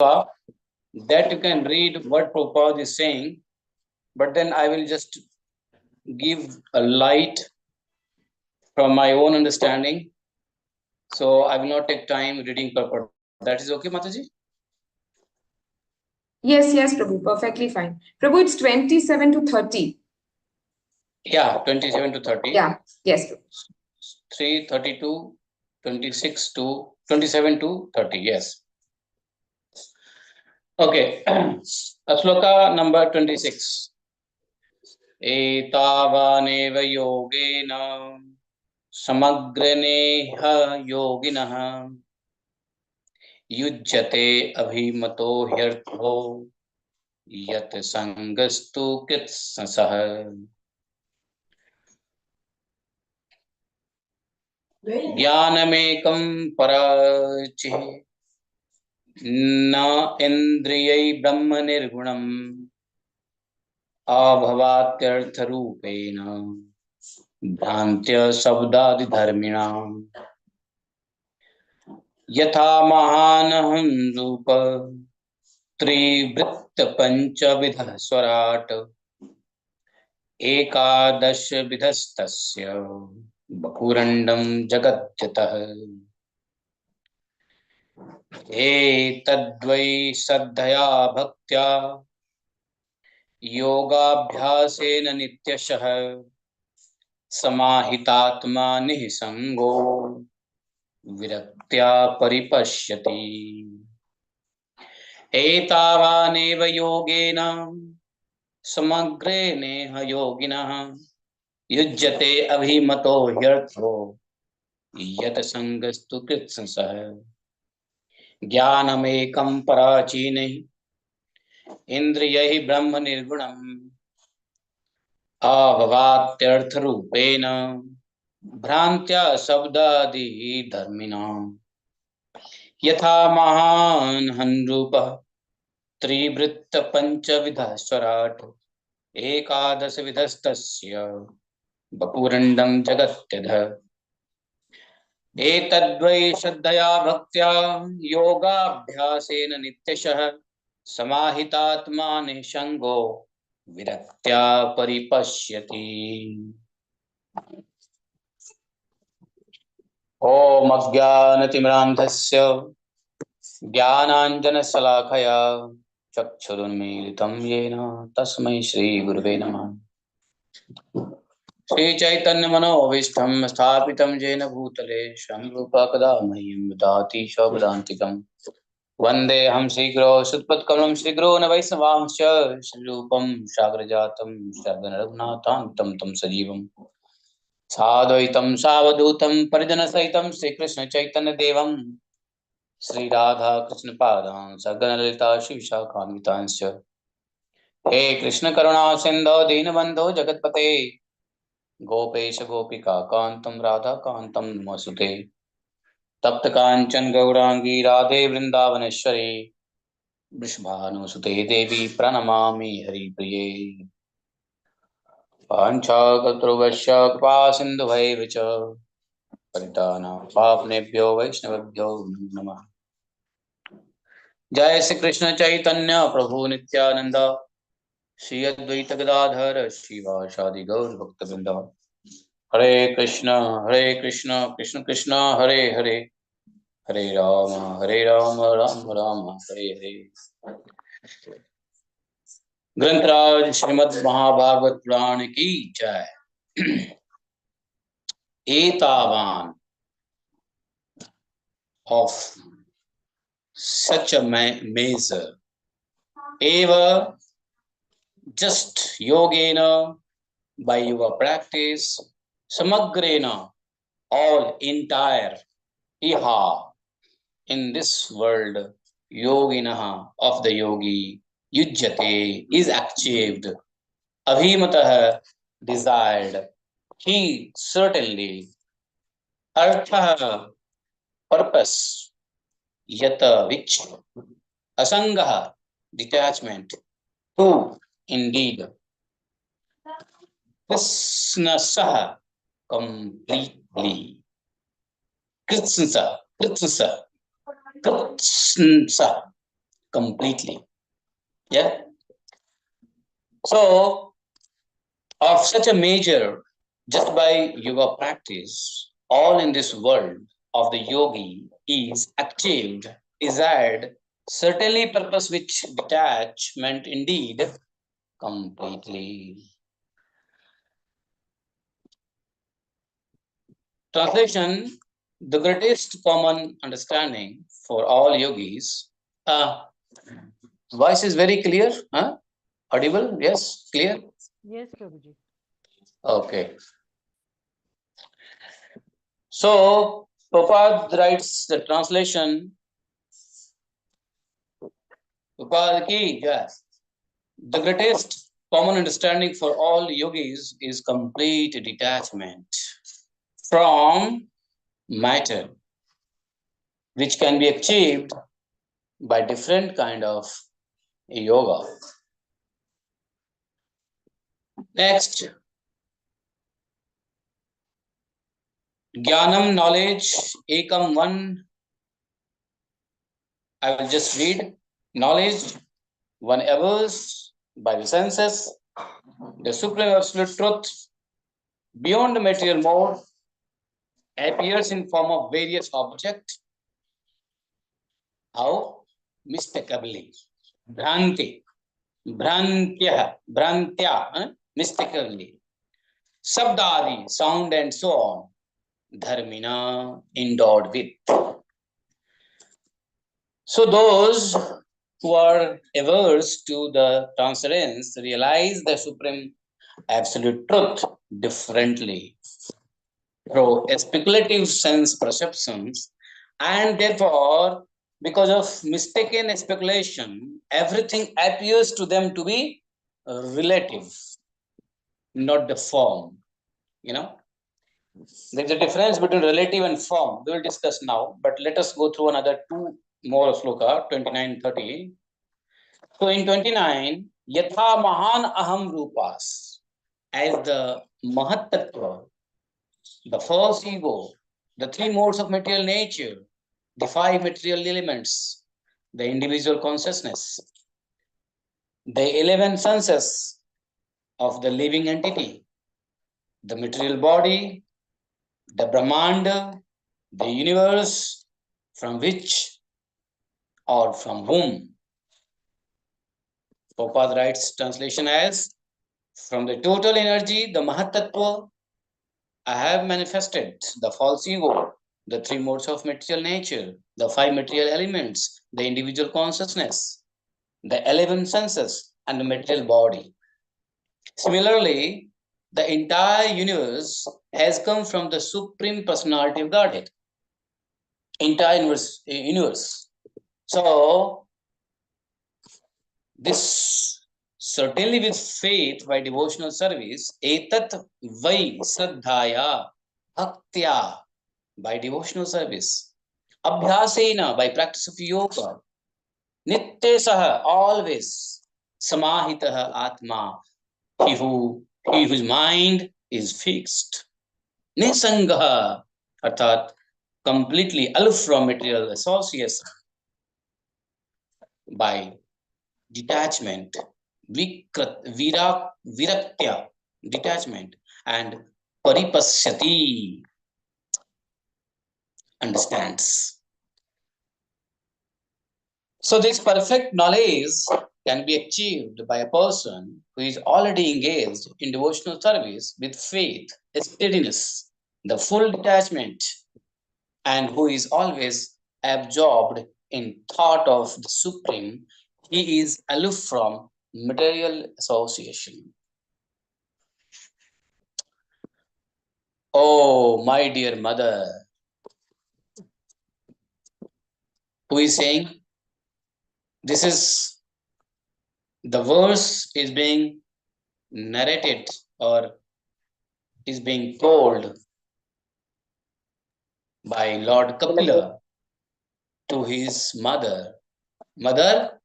that you can read what Prabhupada is saying, but then I will just give a light from my own understanding. So I will not take time reading purport. That is okay, Mataji? Yes, yes, Prabhu, perfectly fine. Prabhu, it's 27 to 30. Yeah, 27 to 30. Yeah, yes. 3:32, 26 to 27 to 30. Yes. Okay. Shloka number 26. Etavaneva yogena समग्रनेह योगिनः युज्यते अभिमतो ह्यर्थो यत् संगस्तु कृत्संसः ज्ञानमेकं पराचिः न इन्द्रियै ब्रह्म निर्गुणम् अभवात्यर्थरूपेण भ्रान्त्य शब्दादिधर्मिणाम् यथा महानहं रूप त्रिवृत्त पंचविधः स्वराट एकादश विधस्तस्य बकुरंडं जगत्यतः एतद्वै श्रद्धया भक्त्या योगाभ्यासेन नित्यशः समाहितात्मा निःसंगो विरक्त्या परिपश्यति एतावानेव योगेन समग्रेणेह योगिनः युज्यते अभिमतो ह्यर्थो यत् संगस्तु कृत्संसः ज्ञानमेकं पराचीनैः इंद्रियैः ब्रह्म निर्गुणम् अभवात्यर्थरूपेण भ्रान्त्या शब्दादि धर्मिणाम् यथा महान् हन्रूपः त्रिवृत्त पंचविधः स्वराट एकादश विधस्तस्य बपुरंडं जगत्यधः एतद्वै श्रद्धया भक्त्या योगाभ्यासेन नित्यशः समाहितात्मा निःसंगो विरक्त्या परिपश्यति ओम अज्ञानतिमिरान्धस्य ज्ञानाञ्जनशलाकया चक्षुरुन्मीलितं येन तस्मै श्रीगुरुवे नमः श्रीचैतन्यमनोभीष्टं स्थापितं येन भूतले स्वयंरूपकदा मह्यं ददाति स्वपदान्तिकम् वन्देऽहं श्रीगुरो सुत्पत्कमलं श्रीगुरो न वैष्णवांश्च श्रीरूपं सागरजातं शरणरघुनाथान्तं तं सजीवम् साद्वैतं सावधूतं परिजनसहितं श्रीकृष्णचैतन्यदेवं श्रीराधाकृष्णपादान् सगणललिता श्रीविशाखान्वितांश्च हे कृष्ण करुणा सिन्धो दीनबन्धो जगत्पते गोपेश गोपिका कान्तं राधाकान्तं नमोऽस्तुते तप्त कांचन गौरांगी राधे वृंदावनेश्वरी वृषभानुसुते देवी प्रणमामि हरिप्रिये पांचाकल्पतरुभ्यश्च कृपा सिन्धुभैव च पतितानां पावनेभ्यो वैष्णवेभ्यो नमः। जय श्री कृष्ण चैतन्य प्रभु नित्यानंद श्री अद्वैत गदाधर श्रीवासादि गौर भक्तवृंद हरे कृष्ण कृष्ण कृष्ण हरे हरे हरे राम राम राम हरे हरे। ग्रंथराज श्रीमद् महाभागवत पुराण की जय। एतावान of such a measure eva just yogena by your practice samagrena all entire iha in this world yoginaha of the yogi yujyate is achieved abhimatah desired he certainly artha purpose yata which asanga detachment to indeed krishnasa completely kritsnsa kritsnsa kritsnsa completely. Yeah. So, of such a measure, just by yoga practice, all in this world of the yogi is achieved, desired, certainly purpose which detachment indeed completely. Translation: the greatest common understanding for all yogis. Voice is very clear, huh? Audible? Yes, clear? Yes, Prabhuji. Okay. So, Prabhupada writes the translation. Prabhupada ki, yes. The greatest common understanding for all yogis is complete detachment from matter, which can be achieved by different kind of yoga. Next, Jnanam, knowledge, ekam, one. I will just read. Knowledge, one avers by the senses, the supreme absolute truth beyond the material mode appears in form of various objects. How? Mistakeably. Bhranti. Bhrantya, mistakenly. Sabdadi, sound and so on. Dharmina, endowed with. So those who are averse to the transcendence realize the supreme absolute truth differently through speculative sense perceptions, and therefore, because of mistaken speculation, everything appears to them to be relative, not the form. You know, there's a difference between relative and form. We will discuss now, but let us go through another two more sloka, 29, 30. So in 29, yatha mahan aham rupas, as the mahat tattva, the false ego, the three modes of material nature, the five material elements, the individual consciousness, the 11 senses of the living entity, the material body, the Brahmanda, the universe, from which or from whom. Prabhupada writes translation as, from the total energy, the Mahatattva, I have manifested the false ego, the three modes of material nature, the five material elements, the individual consciousness, the 11 senses, and the material body. Similarly, the entire universe has come from the Supreme Personality of Godhead. Entire universe. So, this certainly with faith by devotional service, etat vai sraddhaya bhaktya, by devotional service, abhyasena, by practice of yoga, nityasah, always, samahitah atma, he whose mind is fixed, nisangha, arthat completely aloof from material association, by detachment, viraktya, detachment, and paripasyati, understands. So this perfect knowledge can be achieved by a person who is already engaged in devotional service with faith, steadiness, the full detachment, and who is always absorbed in thought of the Supreme. He is aloof from material association. Oh, my dear mother, who is saying this is the verse is being narrated or is being told by Lord Kapila to his mother, Mother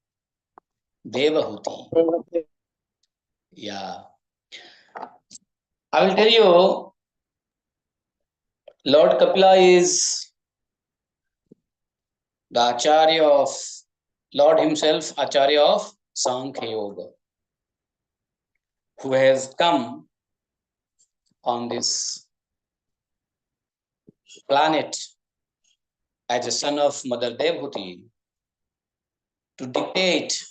Devahuti. Yeah. I will tell you, Lord Kapila is the Acharya of Lord himself, Acharya of Sankhya Yoga, who has come on this planet as a son of Mother Devhuti to dictate,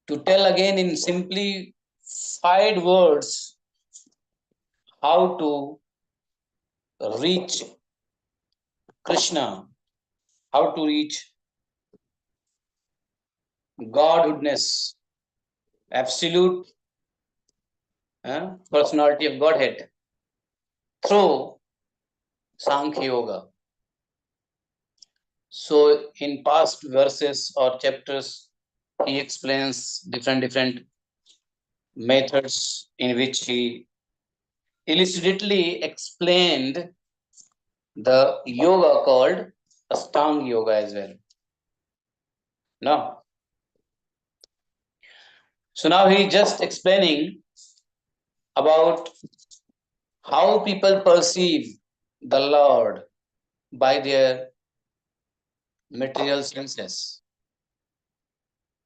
to tell again in simplified words how to reach Krishna, how to reach Godhoodness, absolute personality of Godhead through Sankhya Yoga. So in past verses or chapters, he explains different methods in which he illustratively explained the yoga called Astanga Yoga as well. No. So now he is just explaining about how people perceive the Lord by their material senses,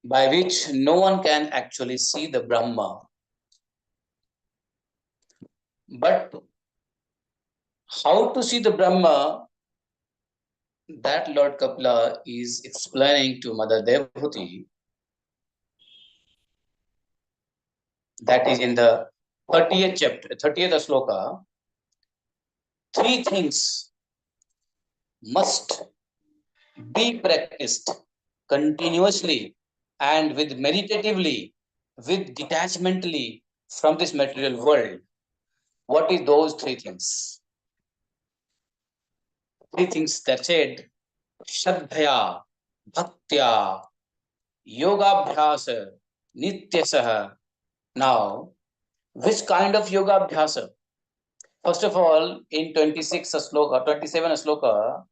by which no one can actually see the Brahma. But how to see the Brahma, that Lord Kapila is explaining to Mother Devhuti. That is in the 30th chapter, 30th sloka. Three things must be practiced continuously and with meditatively, with detachmentally from this material world. What is those three things? Three things that said, Shraddhaya, Bhaktya, Yogabhyasa, Nityasaha. Now, which kind of Yogabhyasa? First of all, in 26 sloka, 27 sloka,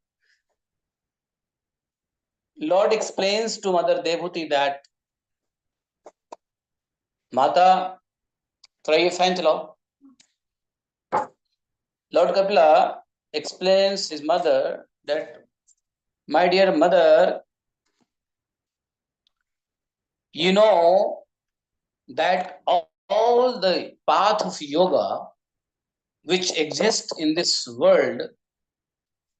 Lord explains to Mother Devhuti that Mata, try a fan chalo. Lord Kapila explains his mother that, my dear mother, you know that all the path of yoga which exists in this world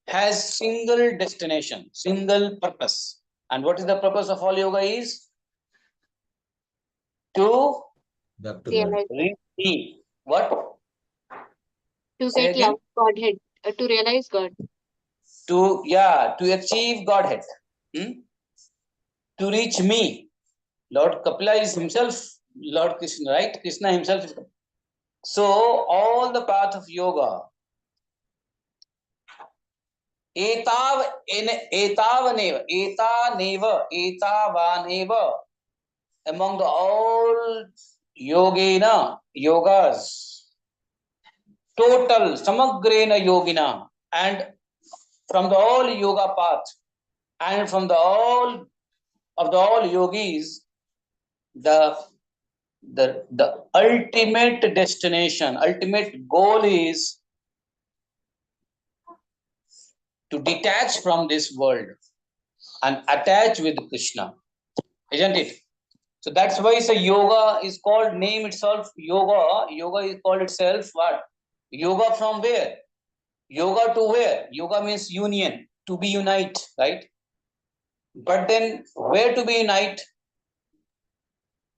has single destination, single purpose. And what is the purpose of all yoga is? To reach me. What? To Say get again. love, Godhead, to realize God. To achieve Godhead. To reach me. Lord Kapila is himself Lord Krishna, right? Krishna himself is. So all the path of yoga, etavaneva, among the all yogas, total, samagrena yogina, and from the all yoga path, and from the all of the all yogis, the ultimate destination, ultimate goal is to detach from this world and attach with Krishna, isn't it? So that's why yoga is called, name itself yoga. Yoga is called itself what? Yoga from where? Yoga to where? Yoga means union, to be unite, right? But then where to be unite?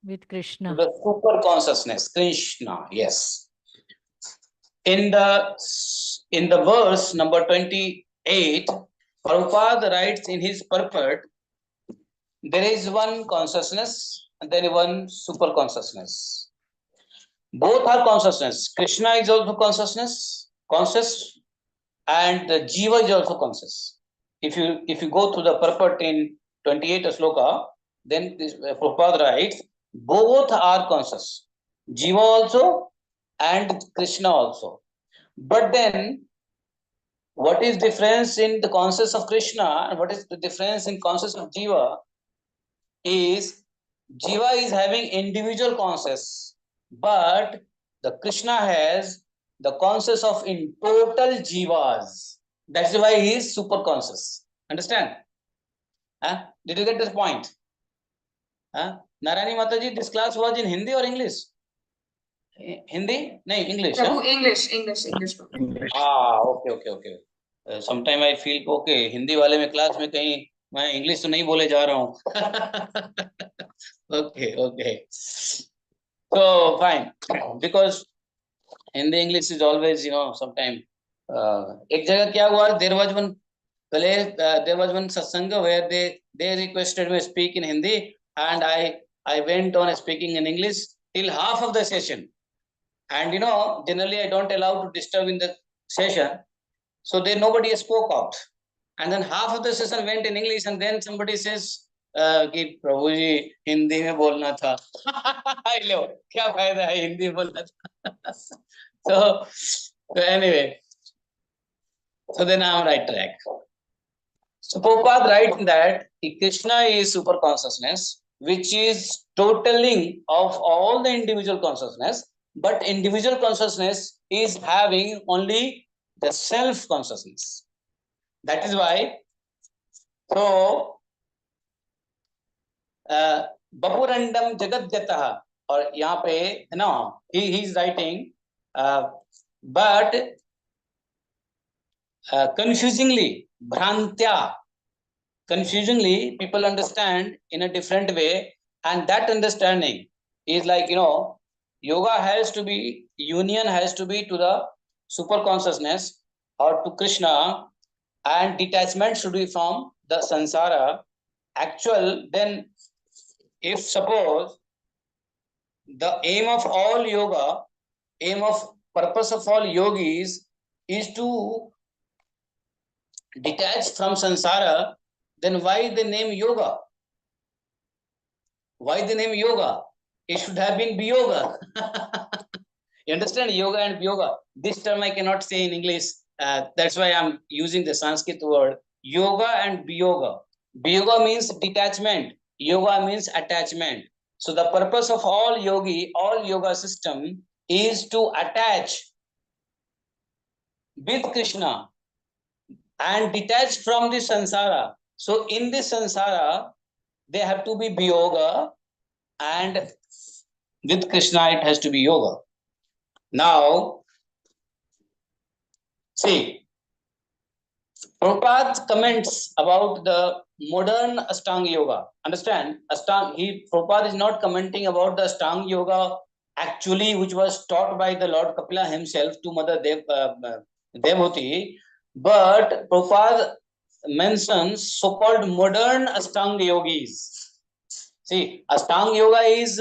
With Krishna. The super consciousness, Krishna, yes. In the verse number 28, Prabhupada writes in his purport, there is one consciousness and there is one super consciousness. Both are consciousness. Krishna is also conscious, and the Jiva is also conscious. If you go through the purport in 28 sloka, then Prabhupada writes, both are conscious. Jiva also and Krishna also. But then, what is difference in the consciousness of Krishna and what is the difference in consciousness of Jiva is Jiva is having individual consciousness, but the Krishna has the consciousness of in total Jivas. That's why he is super conscious. Understand? Huh? Did you get this point? Narayani Mataji, this class was in Hindi or English? Hindi? No, English. Prabhu, English. Okay. Sometime I feel okay, Hindi वाले में class में कहीं मैं English तो नहीं बोले जा रहा हूँ. Okay. So fine, because Hindi English is always, sometime. एक जगह क्या हुआ? There was one place, there was one satsanga where they requested me to speak in Hindi, and I went on speaking in English till half of the session. And generally I don't allow to disturb in the session, so there nobody spoke out. And then half of the session went in English, and then somebody says, कि प्रभु जी हिंदी में बोलना था. लो क्या फायदा है हिंदी बोलना था. So anyway, so then I'm on right track. So Prabhupada writes that Krishna is super consciousness, which is totaling of all the individual consciousness, but individual consciousness is having only the self consciousness. That is why, so Bapurandam Jagadjataha, और यहाँ पे he is writing, but confusingly people understand in a different way, and that understanding is like, yoga has to be, union has to be to the super consciousness or to Krishna, and detachment should be from the samsara. Actual, then if suppose the aim of all yoga, purpose of all yogis is to detach from samsara, then why the name yoga? Why the name yoga? It should have been biyoga. You understand? Yoga and biyoga. This term I cannot say in English. That's why I'm using the Sanskrit word. Yoga and biyoga. Biyoga means detachment. Yoga means attachment. So the purpose of all yoga system is to attach with Krishna and detach from the samsara. So in this samsara, they have to be biyoga, and with Krishna it has to be yoga. Now, see, Prabhupada comments about the modern Ashtanga Yoga. Understand? Prabhupada is not commenting about the Ashtanga Yoga actually, which was taught by the Lord Kapila himself to Mother Devhuti, but Prabhupada mentions so-called modern Ashtanga Yogis. See, Ashtanga Yoga is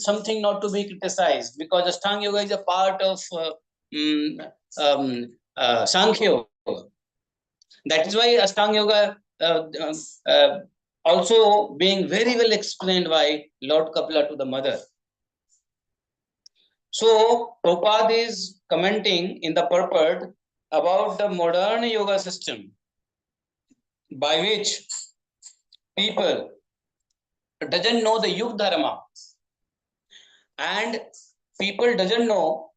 something not to be criticized, because Ashtanga Yoga is a part of Sankhya Yoga. That is why Ashtanga Yoga also being very well explained by Lord Kapila to the mother. So Prabhupada is commenting in the purport about the modern yoga system, by which people doesn't know the Yug Dharma, and people doesn't know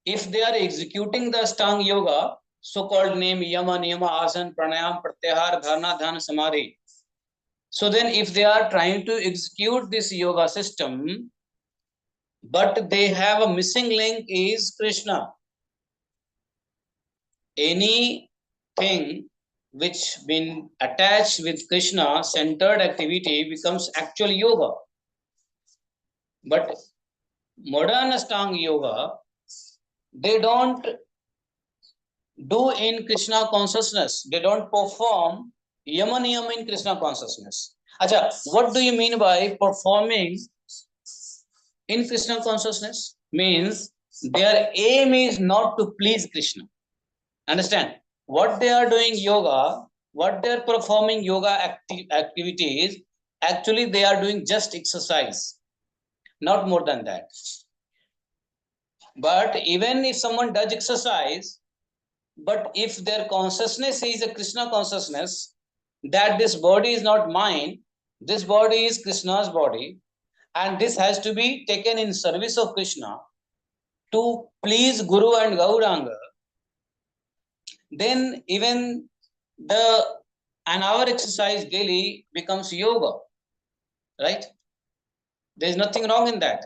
if they are executing the Ashtanga Yoga, so-called name Yama, Niyama, Asana, Pranayam, Pratyahar, Dharana, Dhyana, Samadhi. So then if they are trying to execute this yoga system, but they have a missing link is Krishna. Anything which been attached with Krishna centered activity becomes actual yoga. But modern Ashtanga Yoga, they don't do in Krishna consciousness. They don't perform Yama Niyama in Krishna consciousness. Acha, what do you mean by performing in Krishna consciousness? Means their aim is not to please Krishna. Understand? What they are doing yoga, what they are performing yoga activities, actually they are doing just exercise, not more than that. But even if someone does exercise, but if their consciousness is a Krishna consciousness, that this body is not mine, this body is Krishna's body, and this has to be taken in service of Krishna to please Guru and Gauranga, then even the and our exercise daily becomes yoga, right? There is nothing wrong in that.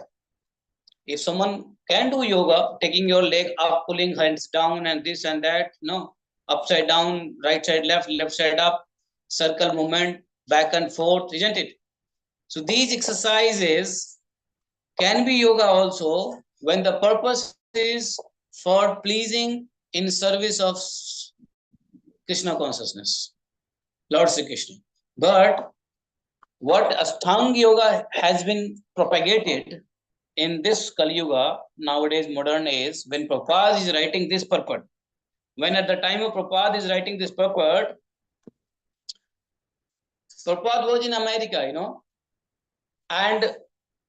If someone can do yoga, taking your leg up, pulling hands down, and this and that, no, upside down, right side left, left side up, circle movement, back and forth, isn't it? So these exercises can be yoga also when the purpose is for pleasing in service of Krishna consciousness, Lord Sri Krishna. But what Ashtanga yoga has been propagated in this Kali Yuga, nowadays modern age, when Prabhupada is writing this purport, when at the time of Prabhupada is writing this purport, Prabhupada was in America, and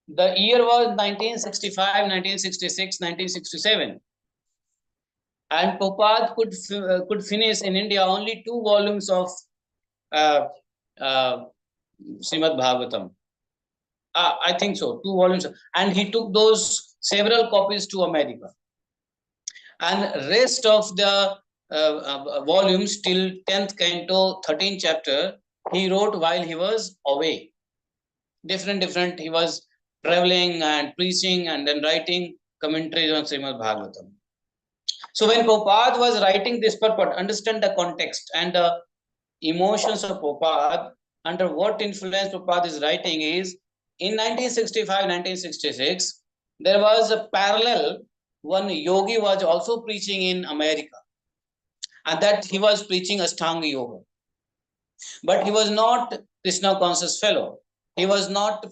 the year was 1965, 1966, 1967. And Prabhupada could finish in India only 2 volumes of uh, uh, Shrimad Bhagavatam. I think so, 2 volumes. And he took those several copies to America. And rest of the volumes till 10th canto, 13th chapter, he wrote while he was away. Different, he was traveling and preaching and then writing commentaries on Srimad Bhagavatam. So when Prabhupada was writing this purport, understand the context and the emotions of Prabhupada, under what influence Prabhupada is writing is, in 1965, 1966, there was a parallel, one yogi was also preaching in America, and that he was preaching Ashtanga Yoga. But he was not Krishna conscious fellow. He was not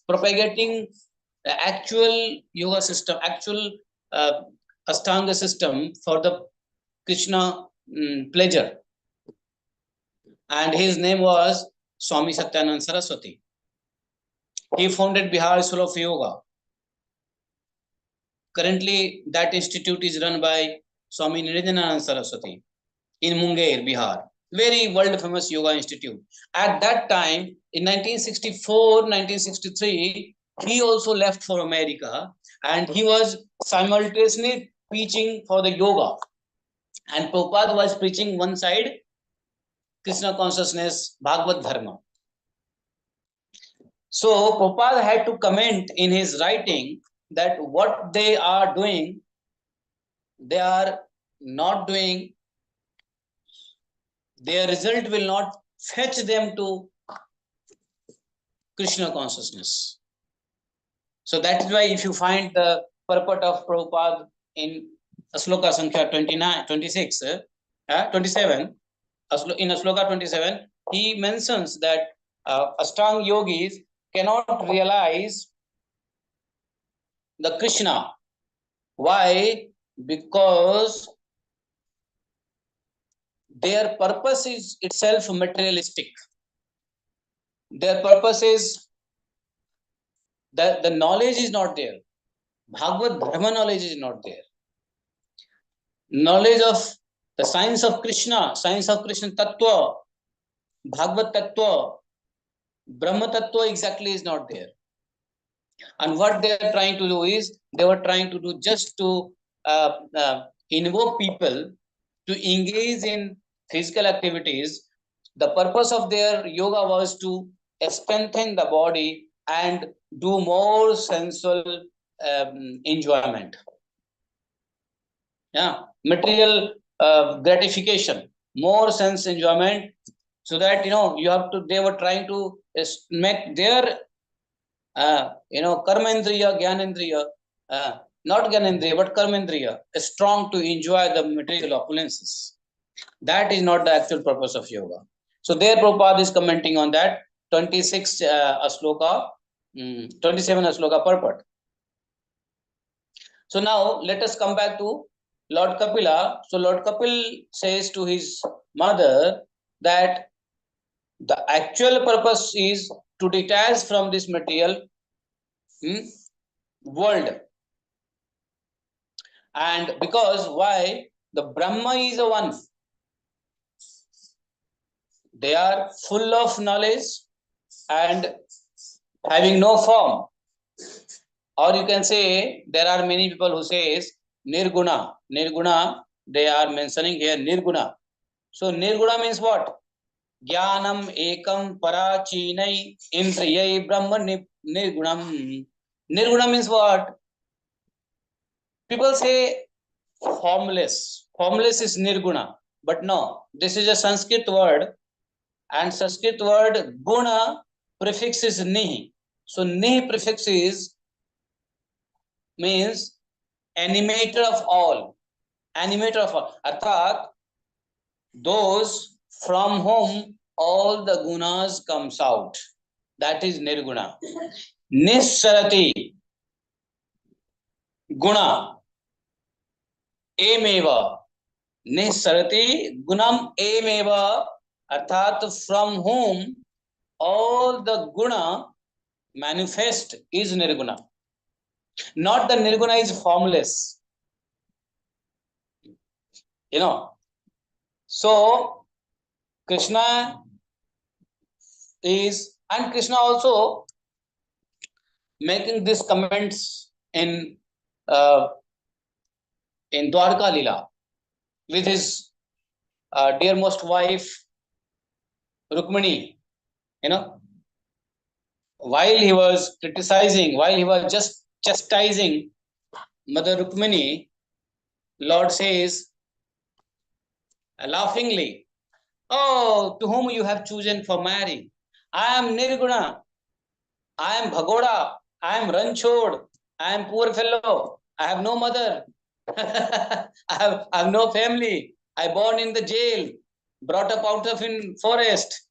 propagating the actual yoga system, actual Ashtanga system for the Krishna pleasure. And his name was Swami Satyananda Saraswati. He founded Bihar School of Yoga. Currently, that institute is run by Swami Niranjananda Saraswati in Munger, Bihar. Very world famous yoga institute. At that time, in 1964, 1963, he also left for America, and he was simultaneously preaching for the yoga. And Prabhupada was preaching one side, Krishna consciousness, Bhagavad Dharma. So Prabhupada had to comment in his writing that what they are doing, they are not doing, their result will not fetch them to Krishna consciousness. So that is why if you find the purport of Prabhupada in Asloka Sankhya 29, 26, 27, in Asloka 27, he mentions that Ashtanga yogis cannot realize the Krishna. Why? Because their purpose is itself materialistic. Their purpose is that the knowledge is not there. Bhagavad Dharma knowledge is not there. Knowledge of the science of Krishna Tattva, Bhagavad Tattva, Brahma Tattva exactly is not there. And what they are trying to do is, they were trying to do just to invoke people to engage in physical activities. The purpose of their yoga was to strengthen the body and do more sensual enjoyment. Yeah, material gratification, more sense enjoyment, so that you have to. They were trying to make their karmendriya, gyanendriya, not gyanendriya but karmendriya, strong to enjoy the material opulences. That is not the actual purpose of yoga. So there Prabhupada is commenting on that 26 asloka, 27 asloka purport. So now let us come back to Lord Kapila. So Lord Kapil says to his mother that the actual purpose is to detach from this material world. And because why? The Brahma is a one. They are full of knowledge and having no form. Or you can say, there are many people who says Nirguna. Nirguna, they are mentioning here Nirguna. So nirguna means what? Jnanam ekam parachinai indriyai brahma nirgunam. Nirguna means what? People say formless. Formless is nirguna. But no, this is a Sanskrit word, and Sanskrit word guna prefix is ni. So ni prefix is means animator of all. Animator of all. Arthat, those from whom all the gunas comes out. That is nirguna. Nissarati guna emeva. Nissarati gunam emeva. Arthat, from whom all the guna manifest is nirguna. Not the nirguna is formless. You know. So Krishna is, and Krishna also making these comments in Dwarka Lila with his dearmost wife Rukmini. You know, while he was criticizing, while he was just chastising Mother Rukmini, Lord says laughingly, "Oh, to whom you have chosen for marrying? I am Nirguna. I am Bhagoda. I am Ranchod. I am poor fellow. I have no mother. I have no family. I born in the jail, brought up out of in forest,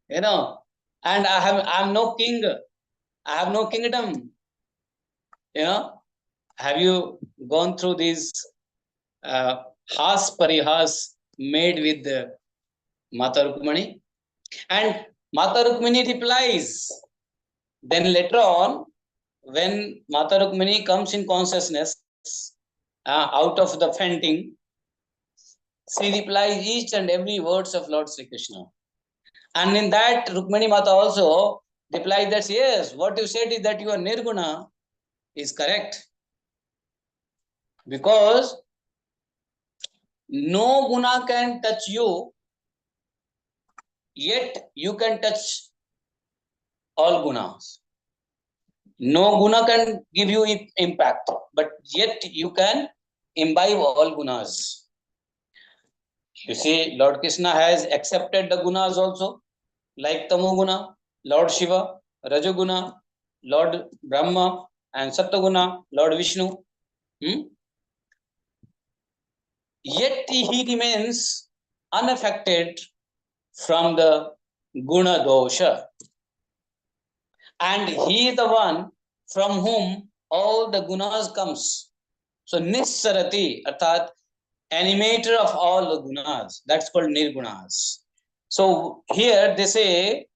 you know, and I am no king. I have no kingdom. You know, have you gone through these has parihas made with Mata Rukmani? And Mata Rukmani replies. Then later on, when Mata Rukmini comes in consciousness out of the fainting, she replies each and every words of Lord Sri Krishna. And in that, Rukmini Mata also replies that yes, what you said is that you are Nirguna is correct. Because no guna can touch you, yet you can touch all gunas. No guna can give you impact, but yet you can imbibe all gunas. You see, Lord Krishna has accepted the gunas also, like Tamoguna, Lord Shiva, Rajoguna, Lord Brahma, and Sattaguna, Lord Vishnu. Yet he remains unaffected from the guna dosha. And he is the one from whom all the gunas comes. So Nissarati, arthat animator of all the gunas. That's called nirgunas. So here they say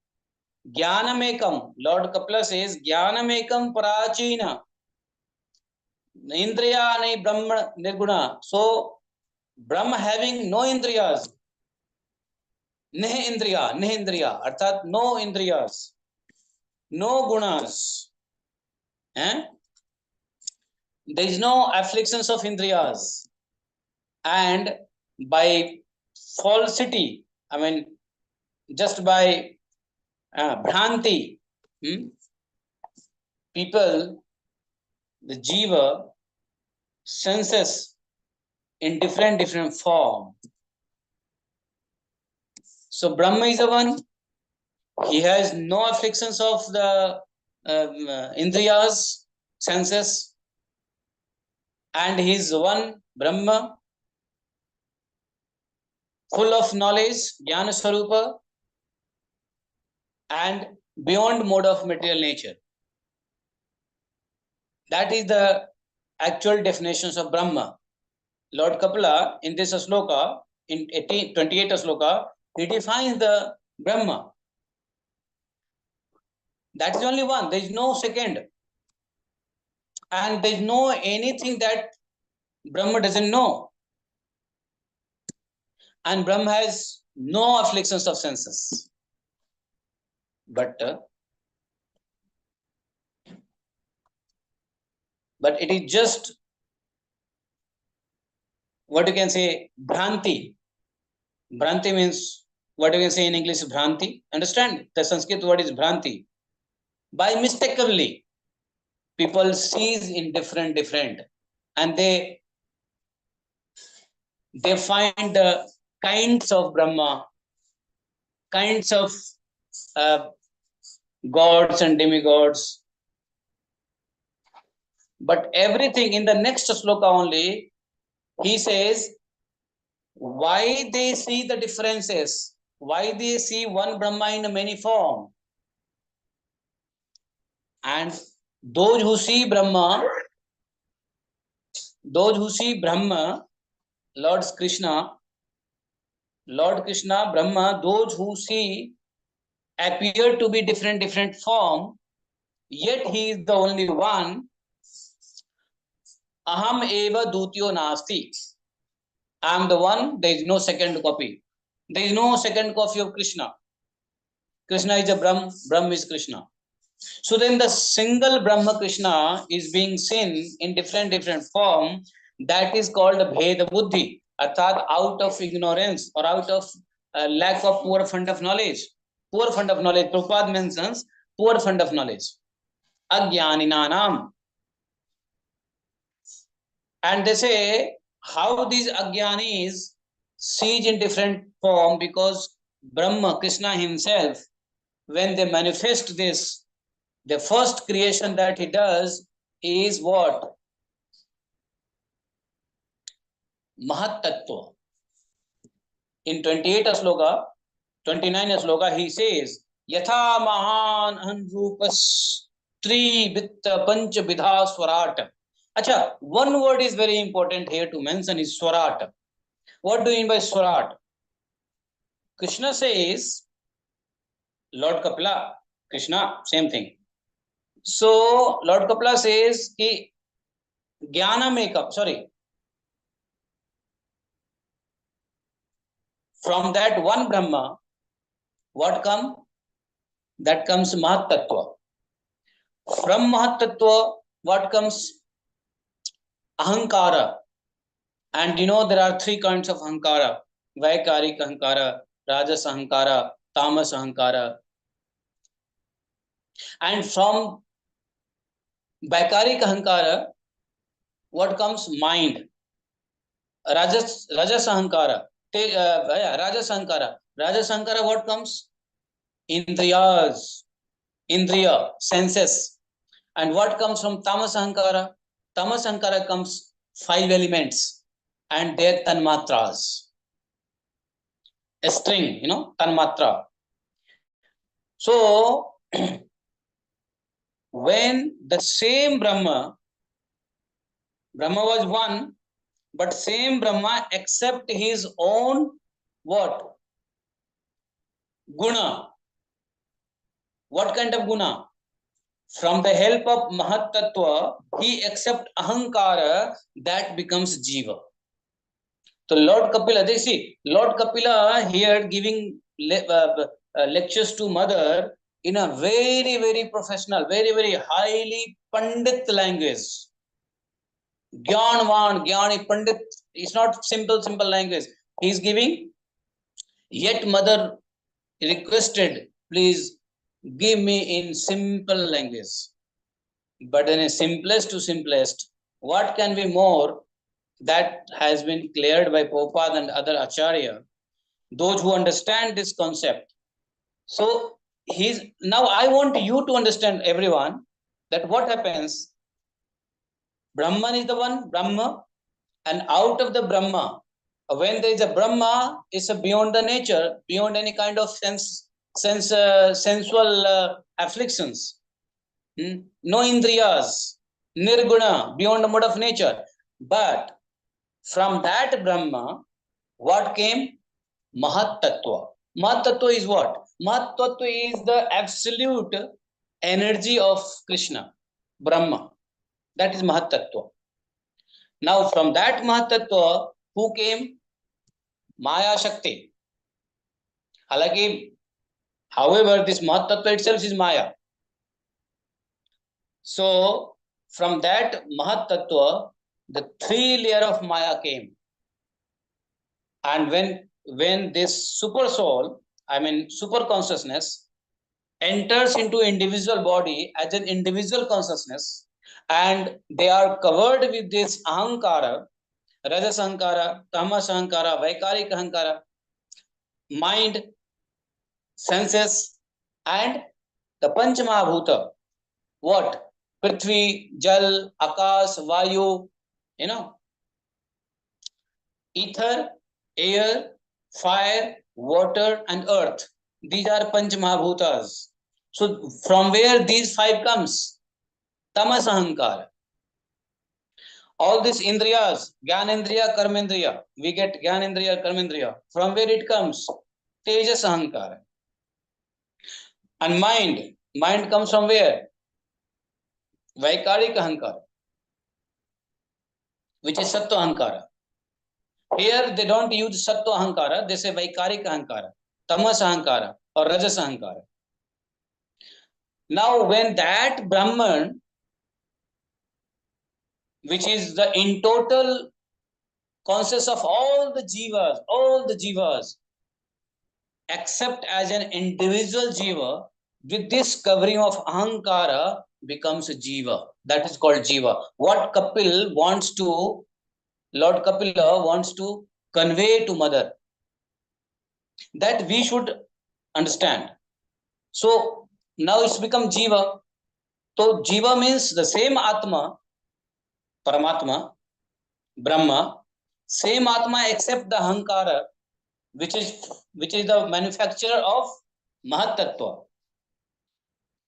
Jnanamekam. Lord Kapila says Jnanamekam Parachina. Indriyani Brahma Nirguna. So Brahma having no indriyas. Nihindriya. Arthat no indriyas. No gunas. There is no afflictions of indriyas. And by falsity, I mean, just by bhranti, people, the jiva, senses in different form. So Brahma is the one. He has no afflictions of the indriyas, senses, and he is one Brahma, full of knowledge, jnana swarupa, and beyond mode of material nature. That is the actual definitions of Brahma. Lord Kapila in this sloka, in 28th sloka, he defines the Brahma. That is only one. There is no second. And there is no anything that Brahma doesn't know. And Brahma has no afflictions of senses. But it is just what you can say, bhranti. Bhranti means, what do you say in English? Bhranti. Understand? The Sanskrit word is Bhranti. By mistakenly, people sees in different, and they find kinds of Brahma, kinds of uh, gods and demigods. But everything in the next sloka only, he says, why they see the differences, why they see one Brahma in many form. And those who see Brahma, Lord Krishna, Brahma, those who see appear to be different form, yet he is the only one. Aham eva dutyo nasti. I am the one, there is no second copy. There is no second copy of Krishna. Krishna is a Brahm, Brahm is Krishna. So then the single Brahma Krishna is being seen in different form. That is called Bheda Buddhi, arthat out of ignorance or out of lack of poor fund of knowledge. Poor fund of knowledge. Prabhupada mentions poor fund of knowledge. Ajnaninanam. And they say how these Ajnanis sees in different form, because Brahma, Krishna himself, when they manifest this, the first creation that he does is what? Mahat Tattva. In 28 sloka, 29 sloka, he says, Yatha Mahan Anrupas Tri Vitta Pancha Vidha Swarat. Acha, one word is very important here to mention is Swarat. What do you mean by Swarat? Krishna says, Lord Kapila, Krishna, same thing. So Lord Kapila says कि ज्ञान makeup, sorry, from that one Brahma, what come? That comes Mahat Tattva. From Mahat Tattva, what comes? Ahankara. And you know there are three kinds of Ahankara: Vaikarik Ahankara, Rajas Ahankara, Tamas Ahankara. And from Vaikarik Ahankara, what comes? Mind. Rajas Ahankara. Rajas Ahankara. Rajas Ahankara, what comes? Indriyas. Indriya, senses. And what comes from Tamas Ahankara? Tamas Ahankara comes 5 elements and their tanmatras. A string, you know, tanmatra. So, when the same Brahma was one, but same Brahma accept his own what? Guna. What kind of guna? From the help of Mahat Tattva, he accept Ahankara, that becomes Jiva. So Lord Kapila, they see, Lord Kapila here giving lectures to mother in a very professional, very highly Pandit language. Gyanvan, Gyani, Pandit, it's not simple language. He is giving, yet mother requested, please give me in simple language. But in a simplest to simplest, what can be more? That has been cleared by Prabhupada and other Acharya, those who understand this concept. So now I want you to understand, everyone, that what happens, Brahman is the one, Brahma, and out of the Brahma, when there is a Brahma, it's beyond the nature, beyond any kind of sensual afflictions. No indriyas, nirguna, beyond the mode of nature. But from that Brahma, what came? Mahat Tattva. Mahat Tattva is what? Mahat Tattva is the absolute energy of Krishna, Brahma. That is Mahat Tattva. Now from that Mahat Tattva, who came? Maya Shakti. However, this Mahat Tattva itself is Maya. So from that Mahat Tattva, the 3 layer of Maya came. And when when this super soul, I mean super consciousness, enters into individual body as an individual consciousness, and they are covered with this ahankara, rajas ahankara, tamas ahankara, vaikarik ahankara, mind, senses, and the panchamahabhuta. What? Prithvi, Jal, Akash, Vayu, ether, air, fire, water, and earth. These are Panchamahabhutas. So from where these five comes? Tamas ahankara. All these indriyas, Gyanendriya, Karmendriya, we get Gyanendriya, Karmendriya. From where it comes? Tejas ahankara. And mind comes from where? Vaikarik ahankara, which is Sattva ahankara. Here they don't use Sattva ahankara, they say Vaikarik ahankara, Tamas ahankara, or Rajas ahankara. Now when that Brahman, which is the in total conscious of all the jivas, except as an individual jiva, with this covering of ahankara becomes a jiva. That is called jiva. What Lord Kapila wants to convey to Mother, that we should understand. So now it's become jiva. So jiva means the same Atma, Paramatma, Brahma, same Atma except the ahankara, which is the manufacturer of Mahat Tattva,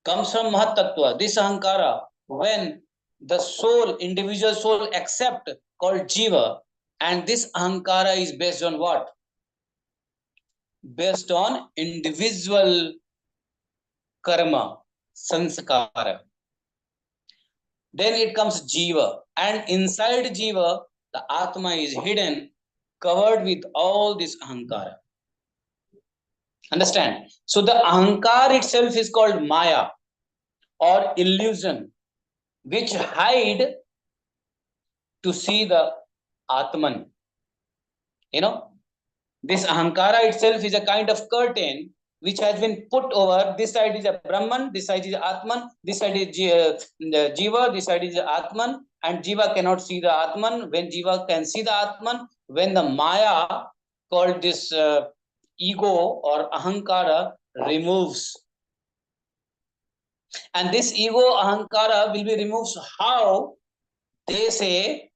comes from Mahat Tattva. This ahankara, when the soul, individual soul accept, called jiva, and this ahankara is based on what? Based on individual karma, sanskara. Then it comes jiva, and inside jiva, the Atma is hidden, covered with all this ahankara. Understand? So the ahankar itself is called maya or illusion, which hide to see the Atman. This ahankara itself is a kind of curtain which has been put over. This side is a Brahman, this side is Atman, this side is Jiva, this side is Atman, and Jiva cannot see the Atman. When Jiva can see the Atman, when the Maya, called this ego or ahankara, removes. And this ego, ahankara, will be removed. How? They say,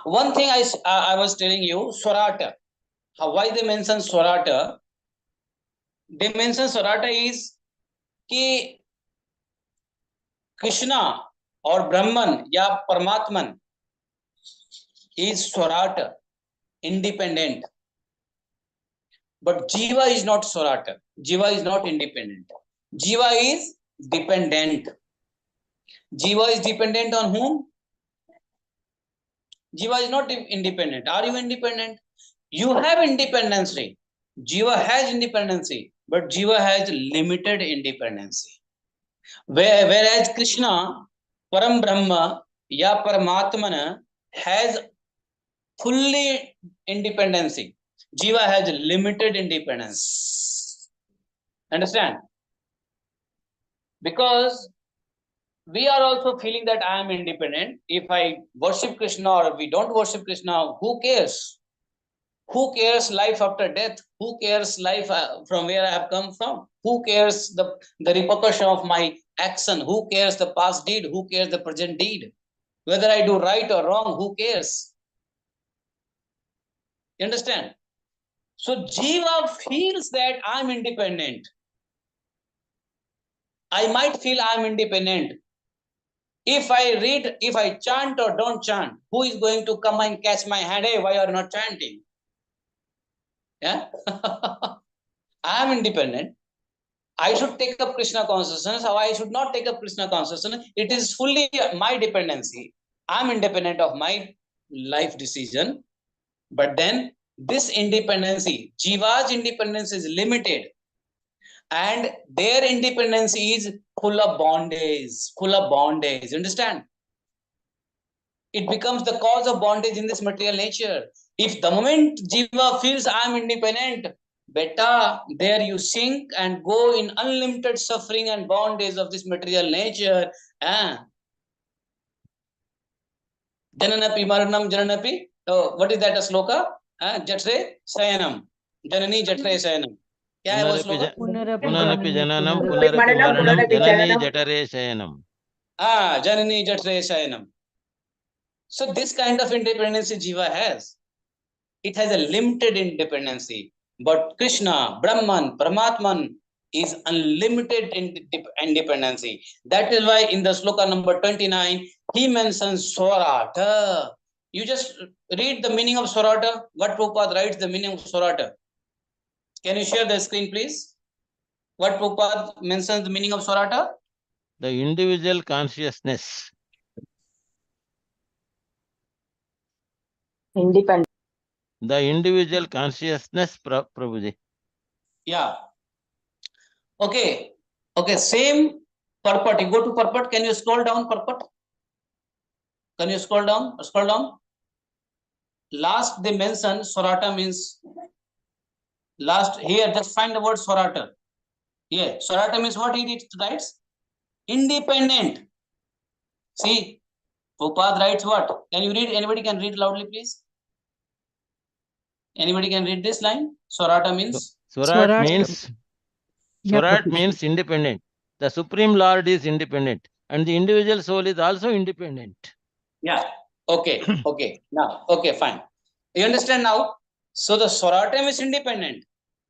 one thing I was telling you, Swarata. Why they mention Swarata? They mention Swarata is कि Krishna or Brahman या Paramatman is Swarata, independent. But Jiva is not Swarata. Jiva is not independent. Jiva is dependent. Jiva is dependent on whom? Jiva is not independent. Are you independent? You have independency. Jiva has independency, but Jiva has limited independency. Whereas Krishna, Param Brahma, ya Paramatmana, has fully independency. Jiva has limited independence. Understand? Because we are also feeling that I am independent. If I worship Krishna or we don't worship Krishna, who cares? Who cares life after death? Who cares life from where I have come from? Who cares the repercussion of my action? Who cares the past deed? Who cares the present deed? Whether I do right or wrong, who cares? You understand? So Jiva feels that I'm independent. I might feel I'm independent. If I read, if I chant or don't chant, who is going to come and catch my hand? Hey, why are you not chanting? Yeah? I am independent. I should take up Krishna consciousness, or I should not take up Krishna consciousness. It is fully my dependency. I am independent of my life decision. But then this independency, Jiva's independence is limited. And their independence is full of bondage. Understand? it becomes the cause of bondage in this material nature. If the moment jiva feels I am independent, beta, there you sink and go in unlimited suffering and bondage of this material nature. Jananapi maranam jananapi. Oh, what is that a sloka? Jatre sayanam. Janani jatre sayanam. क्या है वो पुनरपि श्लोक? पुनरपि पुनरपि जननी जननं पुनरपि पुनरपि मरणं, मरणं पुनरपि जननी जननं. जठरे शयनम्. Janani jatre sayanam. So this kind of independency jiva has. It has a limited independency. But Krishna, Brahman, Paramatman is unlimited independency. That is why in the sloka number 29, he mentions Swarata. You just read the meaning of Swarata. What Prabhupada writes the meaning of Swarata. Can you share the screen, please? What Prabhupada mentions the meaning of Swarata? The individual consciousness. Independent. The individual consciousness, Prabhuji. Yeah. Okay. Okay. Same purport. You go to purport. Can you scroll down purport? Can you scroll down? Scroll down. Last they mention Swarata means last here. Just find the word Swarata. Here, Swarata means what he writes? Independent. See, Prabhupada writes what? Can you read? Anybody can read loudly, please? Anybody can read this line? Swarata means? Swarat Prabhuji. means independent. The Supreme Lord is independent, and the individual soul is also independent. Yeah. Okay. Okay. Now, okay, fine. You understand now? So the Swaratam is independent.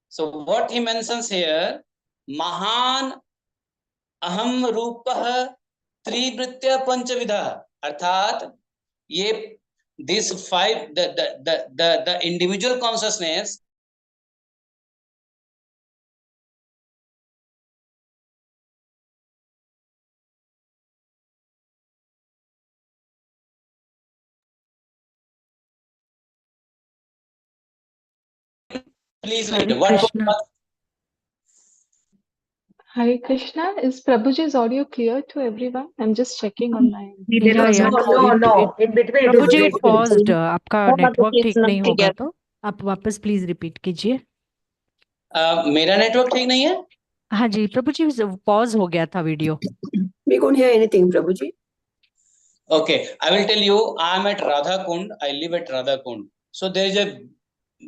So what he mentions here, Mahan Aham Rupah Trivritya Panchavidha. Arthat, ye these five, the individual consciousness please read. Hare What Krishna. Hare Krishna, is Prabhuji's audio clear to everyone? I'm just checking on my end. Yeah. No. In between it is Prabhu ji breaking. paused. आपका हाँ, network Prabhuji, ठीक it's not नहीं होगा clear. तो आप वापस please repeat कीजिए. मेरा नेटवर्क ठीक नहीं है? हाँ जी प्रभु जी पॉज हो गया था video. We couldn't hear anything, Prabhuji. Okay, I will tell you, I am at Radha Kund. I live at Radha Kund. So there is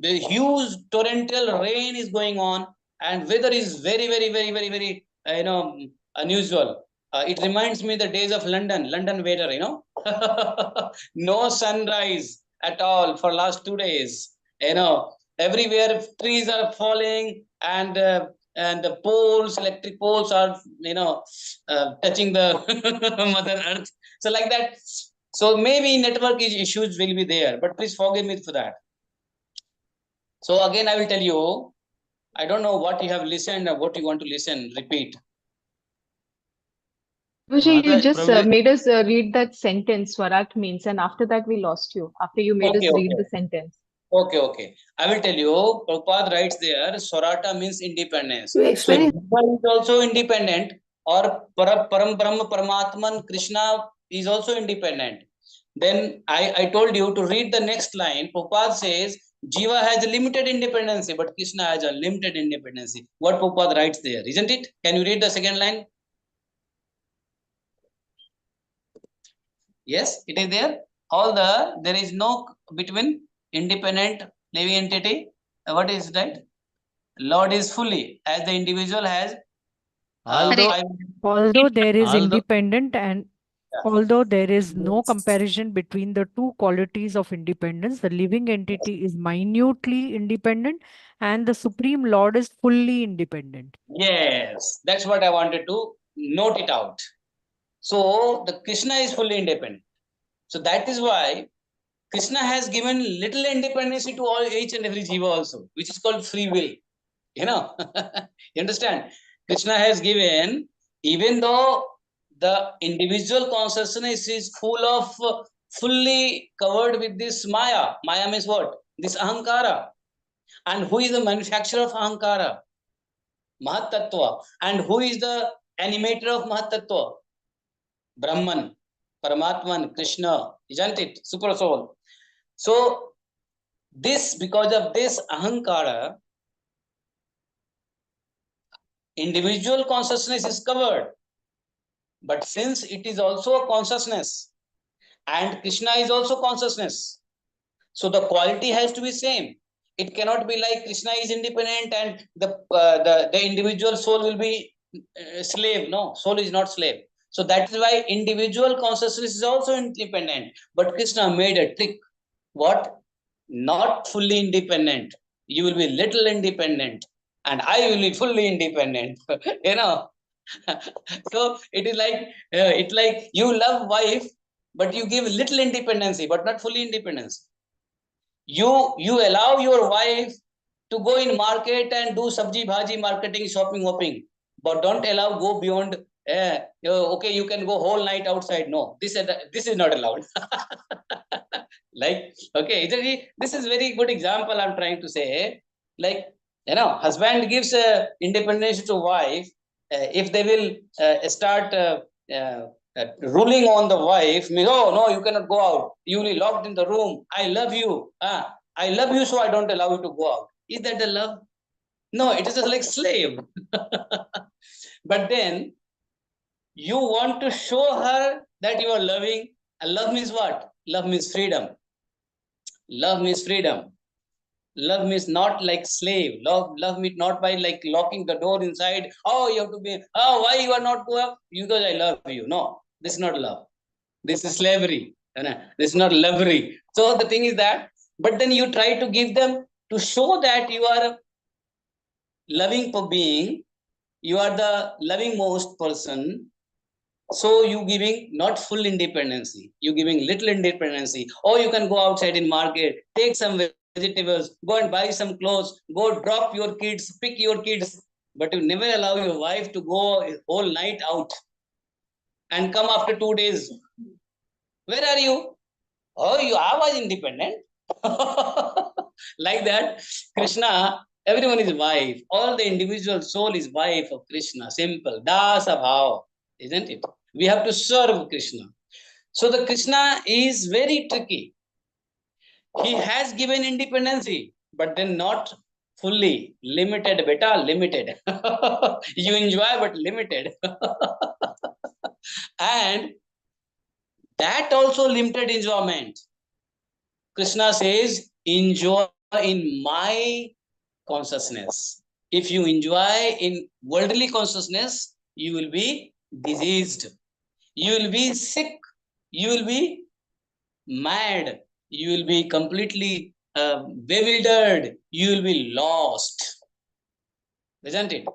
the huge torrential rain is going on, and weather is very, very unusual. It reminds me the days of London weather. No sunrise at all for last 2 days. Everywhere trees are falling, and the poles, electric poles are touching the Mother Earth. So like that. So maybe network issues will be there, but please forgive me for that. So again, I will tell you, I don't know what you have listened or what you want to listen. Repeat. Prabhuji, you just Prabhuji. made us read that sentence, Swarat means, and after that we lost you. After you made us read the sentence. Okay. I will tell you, Prabhupada writes there, Swarata means independence. You explain it. So Jiva is also independent, or Param Brahma Paramatman Krishna is also independent. Then I told you to read the next line. Prabhupada says, Jiva has a limited independency, but Krishna has a limited independency. What Prabhupada writes there, isn't it? Can you read the second line? Yes, it is there. There is no between independent living entity. What is that? Lord is fully, as the individual has. Although there is independent and Yeah. although there is no comparison between the two qualities of independence, the living entity is minutely independent and the Supreme Lord is fully independent. Yes, that's what I wanted to note it out. So the Krishna is fully independent. So that is why Krishna has given little independence to all each and every jiva also, which is called free will. You understand? Krishna has given, even though the individual consciousness is fully covered with this Maya. Maya means what? This Ahankara. And who is the manufacturer of Ahankara? Mahatattva. And who is the animator of Mahatattva? Brahman. Paramatman, Krishna, isn't it? Super soul. So this, because of this ahankara, individual consciousness is covered. But since it is also a consciousness, and Krishna is also consciousness, so the quality has to be same. It cannot be like Krishna is independent and the individual soul will be slave. No, soul is not slave. So that is why individual consciousness is also independent. But Krishna made a trick. What? Not fully independent. You will be little independent, and I will be fully independent. You know. So it is like it's like you love wife, but you give little independency, but not fully independence. You allow your wife to go in market and do sabji bhaji marketing, shopping, hopping, but don't allow go beyond. Okay, you can go whole night outside. No, this is not allowed. Like, okay, this is very good example I'm trying to say. Like, husband gives independence to wife. If they will start ruling on the wife, means, oh no, you cannot go out, you will be locked in the room, I love you, I love you, so I don't allow you to go out. Is that the love? No, it is just like slave. But then you want to show her that you are loving. And love means what? Love means freedom. Love means freedom. Love means not like slave. Love means not by like locking the door inside. Oh, you have to be. Oh, why you are not go up? Because I love you. No, this is not love. This is slavery. This is not lovery. So the thing is that, but then you try to give them to show that you are loving for being. You are the loving most person. So you giving not full independency. You giving little independency. Or you can go outside in market, take some vegetables, go and buy some clothes, go drop your kids, pick your kids, but you never allow your wife to go whole night out and come after 2 days. Where are you? Oh, I was independent. Like that, Krishna, everyone is wife. All the individual soul is wife of Krishna. Simple. Dasa bhav, isn't it? We have to serve Krishna. So the Krishna is very tricky. He has given independency, but then not fully. Limited, beta, limited. You enjoy, but limited. And that also limited enjoyment. Krishna says, enjoy in my consciousness. If you enjoy in worldly consciousness, you will be diseased. You will be sick. You will be mad. You will be completely bewildered. You will be lost. Isn't it?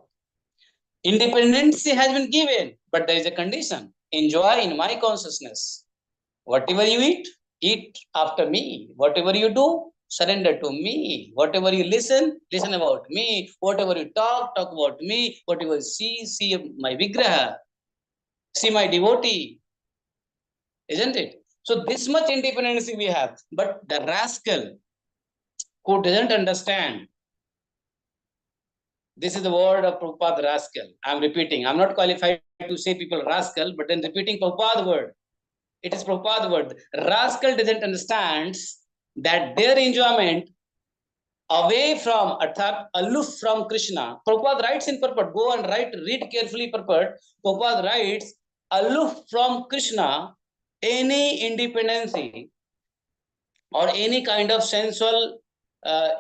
Independency has been given, but there is a condition. Enjoy in my consciousness. Whatever you eat after me. Whatever you do, surrender to me. Whatever you listen about me. Whatever you talk about me. Whatever you see my vigraha. See my devotee. Isn't it? So this much independency we have. But the rascal who doesn't understand, this is the word of Prabhupada, rascal. I'm repeating. I'm not qualified to say people rascal, but then repeating Prabhupada word. It is Prabhupada word. Rascal doesn't understand that their enjoyment away from, arthat, aloof from Krishna. Prabhupada writes in purport. Go and read carefully purport. Prabhupada writes, aloof from Krishna, any independency or any kind of sensual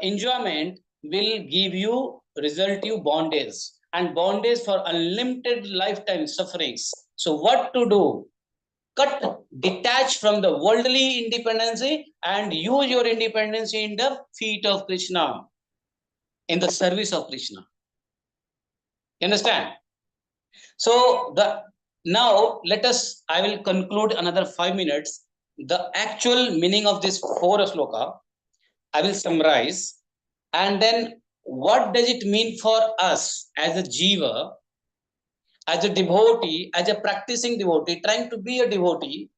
enjoyment will give you, result you bondage, and bondage for unlimited lifetime sufferings. So what to do? Detach from the worldly independency and use your independency in the feet of Krishna, in the service of Krishna. You understand? So now I will conclude another 5 minutes. The actual meaning of this 4 sloka, I will summarize, and then what does it mean for us as a jiva, as a devotee, as a practicing devotee, trying to be a devotee,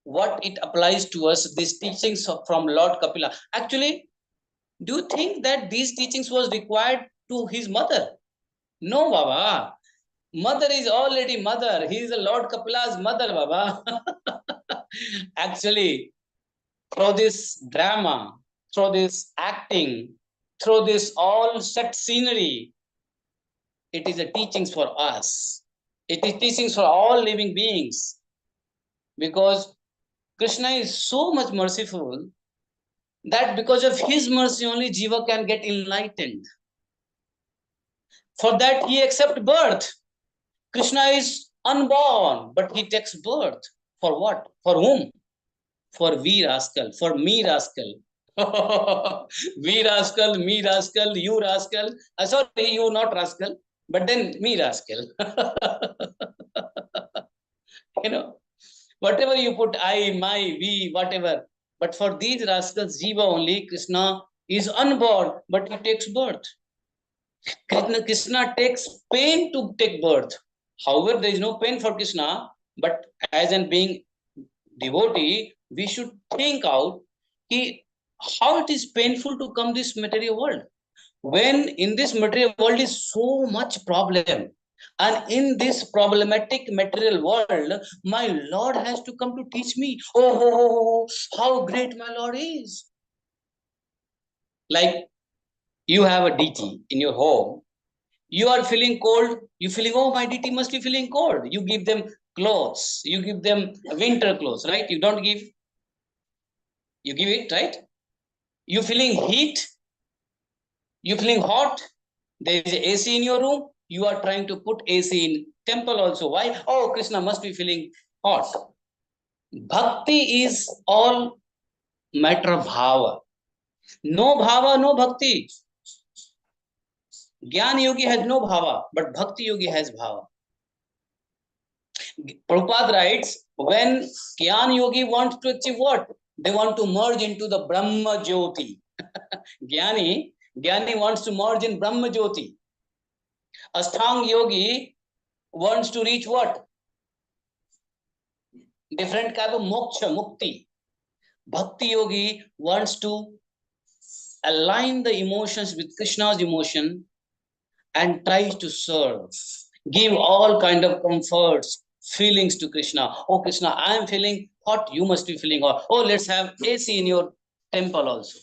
what it applies to us, these teachings from Lord Kapila. Actually, do you think that these teachings was required to his mother? No, Baba. Mother is already mother. He is the Lord Kapila's mother, Baba. Actually, through this drama, through this acting, through this all set scenery, it is a teachings for us. It is teachings for all living beings. Because Krishna is so much merciful that because of his mercy only Jiva can get enlightened. For that he accepts birth. Krishna is unborn, but he takes birth. For what? For whom? For we rascal, for me rascal. We rascal, me rascal, you rascal. Sorry, you not rascal, but then me rascal. Whatever you put, I, my, we, whatever. But for these rascals, Jiva only, Krishna is unborn, but he takes birth. Krishna takes pain to take birth. However, there is no pain for Krishna, but as an being devotee, we should think out how it is painful to come this material world. When in this material world is so much problem, and in this problematic material world, my Lord has to come to teach me, how great my Lord is. Like you have a deity in your home, you are feeling cold, you feeling, oh, my deity must be feeling cold. You give them clothes, you give them winter clothes, right? You don't give, you give it, right? You feeling heat, you feeling hot, there is AC in your room, you are trying to put AC in temple also. Why? Oh, Krishna must be feeling hot. Bhakti is all matter of bhava. No bhava, no bhakti. Jnana yogi has no bhava, but bhakti yogi has bhava. Prabhupada writes, when Jnana yogi wants to achieve what? They want to merge into the Brahma Jyoti. Jnani wants to merge in Brahma Jyoti. Ashtanga yogi wants to reach what? Different kind of moksha, mukti. Bhakti yogi wants to align the emotions with Krishna's emotion and tries to serve. Give all kind of comforts, feelings to Krishna. Oh, Krishna, I am feeling hot. You must be feeling hot. Oh, let's have AC in your temple also.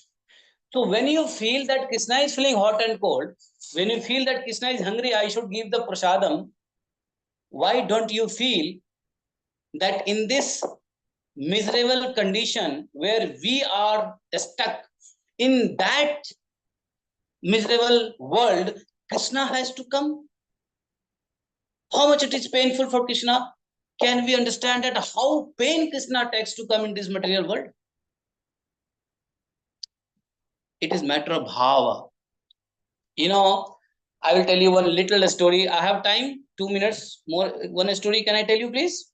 So when you feel that Krishna is feeling hot and cold, when you feel that Krishna is hungry, I should give the prasadam. Why don't you feel that in this miserable condition where we are stuck, in that miserable world, Krishna has to come? How much it is painful for Krishna? Can we understand that how pain Krishna takes to come in this material world? It is matter of bhava. I will tell you one little story. I have time, 2 minutes more. One story, can I tell you, please?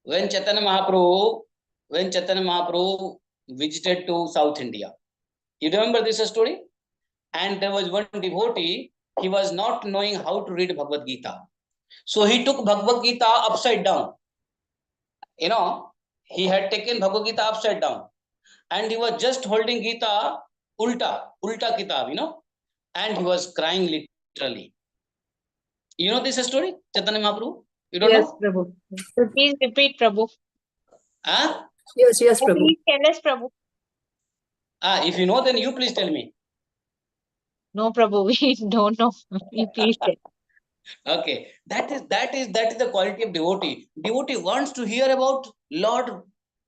When Chaitanya Mahaprabhu visited to South India, you remember this story? And there was one devotee, he was not knowing how to read Bhagavad Gita. So he took Bhagavad Gita upside down. He had taken Bhagavad Gita upside down. And he was just holding Gita ulta kitab, and he was crying literally. You know this story, Chaitanya Mahaprabhu? You don't know? Prabhu. So please repeat, Prabhu. Huh? Yes, Prabhu. Please tell us, Prabhu. If you know, then you please tell me. No, Prabhu, we don't know. You please tell. Okay, that is the quality of devotee. Devotee wants to hear about Lord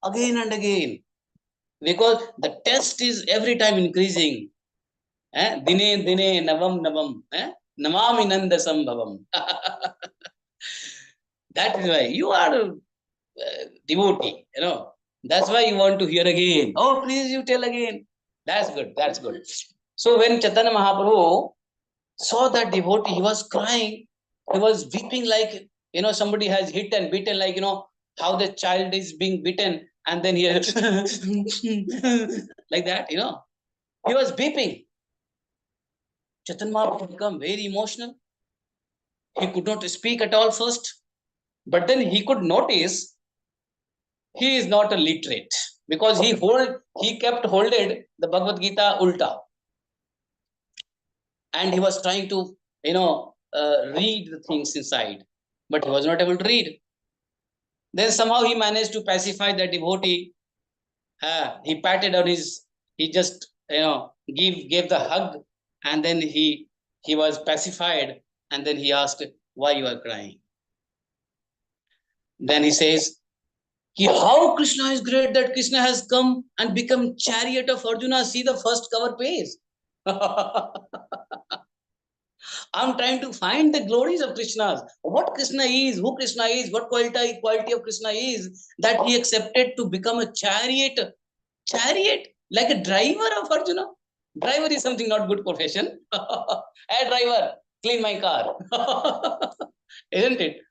again and again, because the test is every time increasing. Dine dine navam namami nanda sambhavam. That is why you are a devotee. That's why you want to hear again. Oh, please, you tell again. That's good. So when Chaitanya Mahaprabhu saw that devotee, he was crying. He was weeping like, somebody has hit and beaten, like, how the child is being beaten, and then he like that, He was weeping. Chaitanya Mahaprabhu became very emotional. He could not speak at all first, but then he could notice he is not a literate, because he kept holding the Bhagavad Gita ulta, and he was trying to, read the things inside, but he was not able to read. Then somehow he managed to pacify the devotee. He patted on his, he just gave the hug, and then he was pacified, and then he asked, why you are crying? Then he says, how Krishna is great that Krishna has come and become chariot of Arjuna. See the first cover page. I'm trying to find the glories of Krishna. What Krishna is, who Krishna is, what quality of Krishna is, that he accepted to become a chariot, like a driver of Arjuna. Driver is something not good profession. Hey driver, clean my car. Isn't it?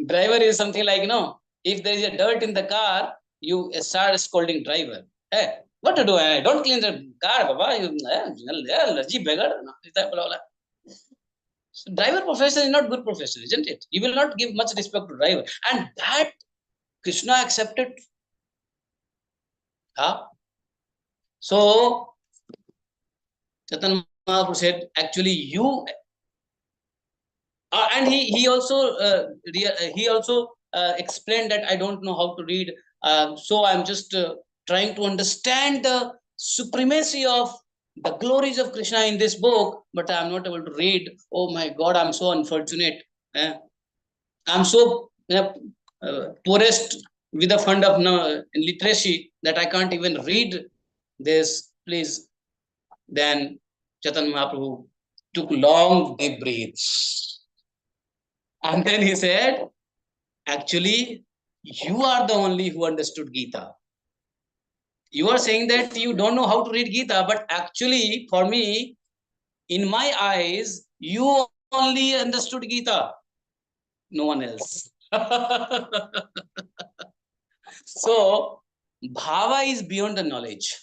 Driver is something like, if there is a dirt in the car, you start scolding driver. Hey, what to do? Don't clean the car, Baba. So driver profession is not good profession, isn't it? You will not give much respect to driver. And that Krishna accepted. So Chaitanya Mahaprabhu said, actually you, and he also explained that I don't know how to read, so I'm just trying to understand the supremacy of the glories of Krishna in this book, but I'm not able to read. Oh my God, I'm so unfortunate. I'm so poorest with the fund of literacy that I can't even read this. Please. Then Chaitanya Mahaprabhu took long deep breaths. And then he said, actually, you are the only who understood Gita. You are saying that you don't know how to read Gita, but actually, for me, in my eyes, you only understood Gita. No one else. So, bhava is beyond the knowledge.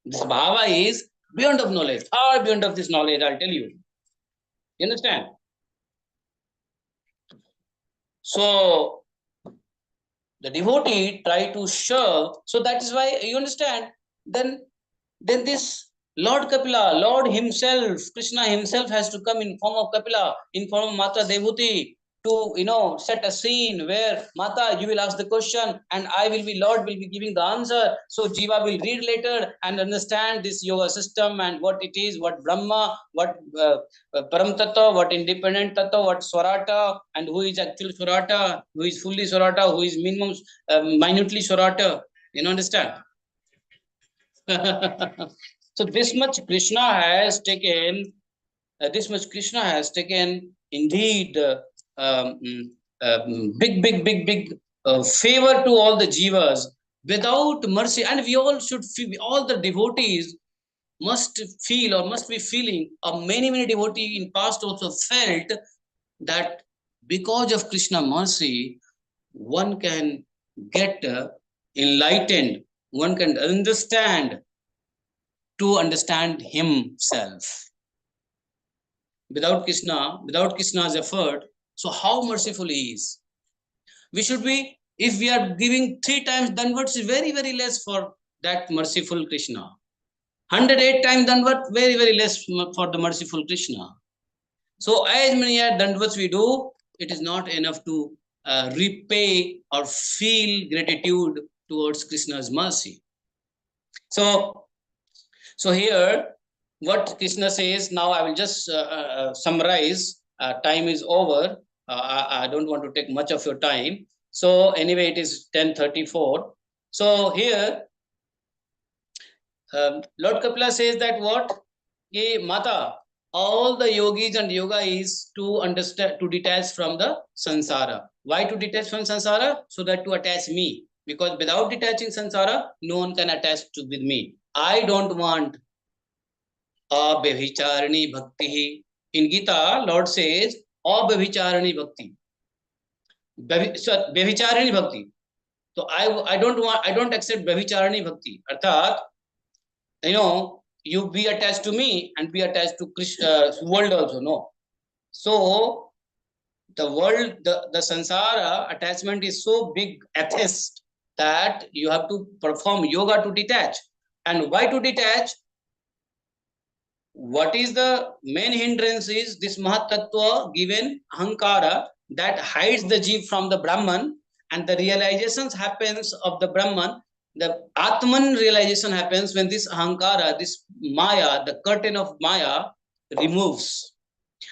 This bhava is beyond of knowledge, far beyond of this knowledge, I'll tell you. You understand? So, the devotee try to serve. So that is why, you understand, then this Lord Kapila, Lord himself, Krishna himself has to come in form of Kapila, in form of Mata Devuti, to set a scene where Mata, you will ask the question and Lord will be giving the answer. So Jiva will read later and understand this yoga system and what it is, what Brahma, what Param Tattva, what independent Tattva, what Swarata, and who is actual Swarata, who is fully Swarata, who is minimum minutely Swarata. You understand? So this much Krishna has taken. Indeed big favor to all the jivas without mercy, and we all should feel, all the devotees must feel or must be feeling, or many devotees in past also felt that because of Krishna mercy, one can get enlightened, one can understand himself. Without Krishna's effort, so how merciful he is. We should be, if we are giving 3 times Danvats, is very less for that merciful Krishna. 108 times Danvat, very less for the merciful Krishna. So as many Dandavats we do, it is not enough to repay or feel gratitude towards Krishna's mercy. So here, what Krishna says, now I will just summarize. Time is over. I don't want to take much of your time. So anyway, it is 10:34. So here, Lord Kapila says that what? Mata, all the yogis and yoga is to understand, to detach from the samsara. Why to detach from samsara? So that to attach me. Because without detaching samsara, no one can attach with me. I don't want abhyacharani bhakti. In Gita, Lord says abhyacharani bhakti. Vyabhicharani bhakti. So I don't accept vyabhicharani bhakti. Arthat, you be attached to me and be attached to Krishna, world also. No. So the world, the samsara attachment is so big, atheist, that you have to perform yoga to detach. And why to detach? what is the main hindrance is this Mahatattva given Ahankara that hides the Jeev from the Brahman, and the realizations happens of the Brahman. The Atman realization happens when this Ahankara, this Maya, the curtain of Maya removes.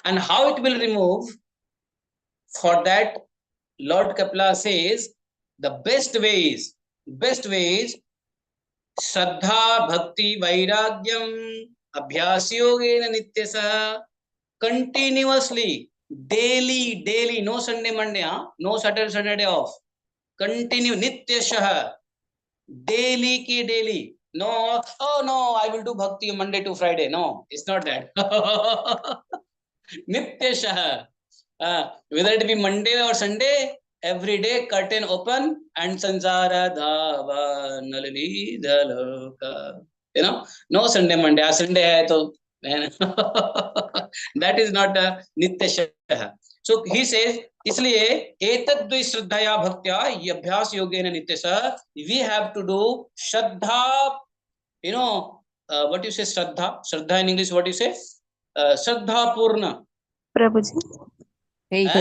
And how it will remove? For that, Lord Kapila says, the best way is Shraddha, Bhakti, Vairagyam, Abhyas Yogena Nityasa, continuously, daily, no Sunday, Monday, no Saturday off, continue, Nityasha, daily ki daily. No, oh no, I will do Bhakti Monday to Friday. No, it's not that. Nityasha. Whether it be Monday or Sunday, every day curtain open and sansara dhava nalali dhaloka. No Sunday, Monday. Sunday hai to that is not a nityasha. So he says, इसलिए एतद्वै श्रद्धया भक्त्या ये अभ्यास योगेन नित्यशः, we have to do Shraddha, what you say Shraddha? Shraddha in English, what you say? Shraddha Purna. Prabhuji. Faith.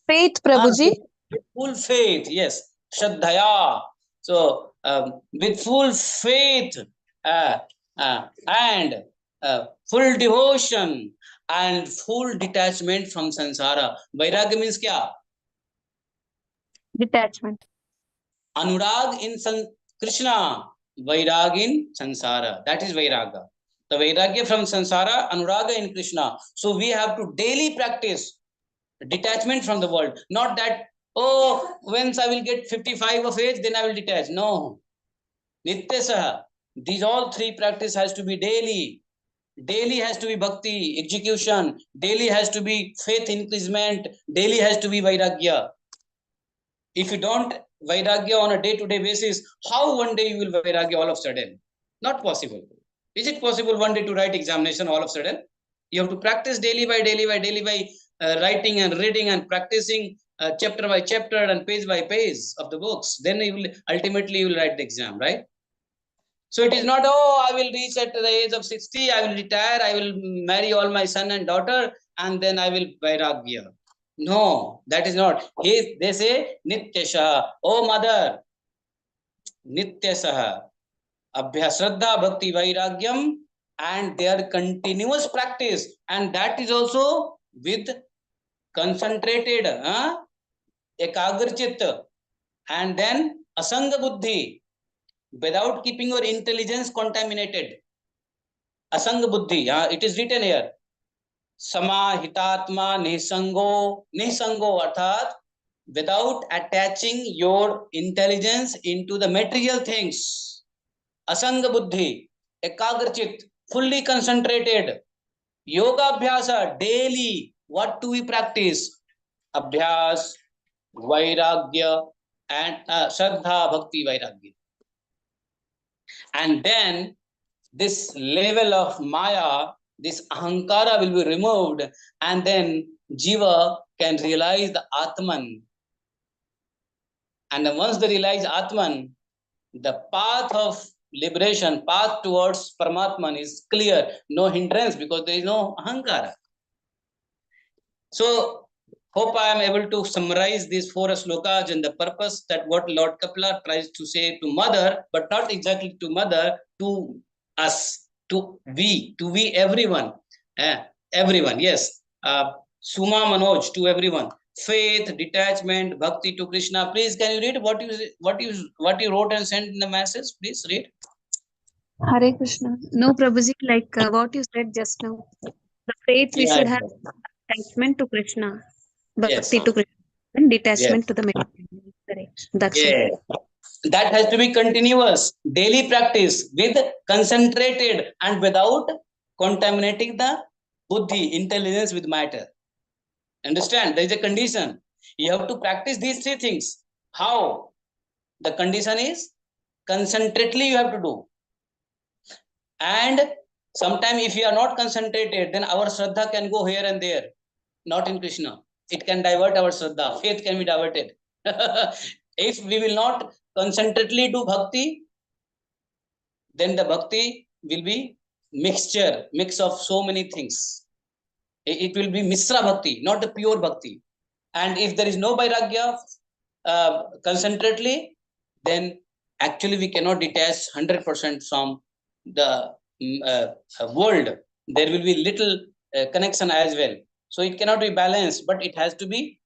Faith, Prabhuji. Full faith, yes. Shraddhaya. So, with full faith and full devotion and full detachment from samsara. Vairagya means kya? Detachment. Anurag in Krishna, Vairag in Sansara. That is Vairagya. The Vairagya from Sansara, Anuraga in Krishna. So we have to daily practice detachment from the world. Not that, oh, once I will get 55 of age, then I will detach. No. Nityasaha. These all three practice has to be daily. Daily has to be bhakti, execution. Daily has to be faith increasement. Daily has to be Vairagya. If you don't Vairagya on a day-to-day basis, how one day you will Vairagya all of a sudden? Not possible. Is it possible one day to write examination all of a sudden? You have to practice daily by writing and reading and practicing chapter by chapter and page by page of the books. Then you will ultimately write the exam, right? So it is not, oh, I will reach at the age of 60, I will retire, I will marry all my son and daughter, and then I will Vairagya. No, that is not. They say, Nityasha, oh mother, Nityasaha, Abhyasraddha Bhakti Vairagyam, and their continuous practice. And that is also with concentrated, Ekagrachit, and then Asanga Buddhi, without keeping your intelligence contaminated. Asanga Buddhi, it is written here. Samahitatma Nisango, Arthat, without attaching your intelligence into the material things. Asanga Buddhi, Ekagrachit, fully concentrated. Yoga Abhyasa, daily. What do we practice? Abhyas, Vairagya, and Shraddha, Bhakti, Vairagya. And then this level of Maya, this Ahankara will be removed, and then Jiva can realize the Atman. And then once they realize Atman, the path of liberation, path towards Paramatman is clear, no hindrance, because there is no Ahankara. So, hope I am able to summarize these 4 slokas and the purpose that what Lord Kapila tries to say to mother, but not exactly to mother, to us, to we, everyone. Everyone, yes. Suma Manoj, to everyone. Faith, detachment, bhakti to Krishna. Please, can you read what you wrote and sent in the message? Please read. Hare Krishna. No, Prabhuji, like what you said just now. The faith we should have attachment to Krishna, bhakti to Krishna, and detachment to the meditation. Correct. That's it. That has to be continuous, daily practice with concentrated and without contaminating the buddhi, intelligence with matter. Understand? There is a condition. You have to practice these 3 things. How? The condition is concentrately you have to do. And sometimes if you are not concentrated, then our Shraddha can go here and there, not in Krishna. It can divert our Shraddha. Faith can be diverted. If we will not concentrately do bhakti, then the bhakti will be mix of so many things. It will be Misra Bhakti, not the pure Bhakti. And if there is no Vairagya concentrately, then actually we cannot detach 100% from the world. There will be little connection as well. So it cannot be balanced, but it has to be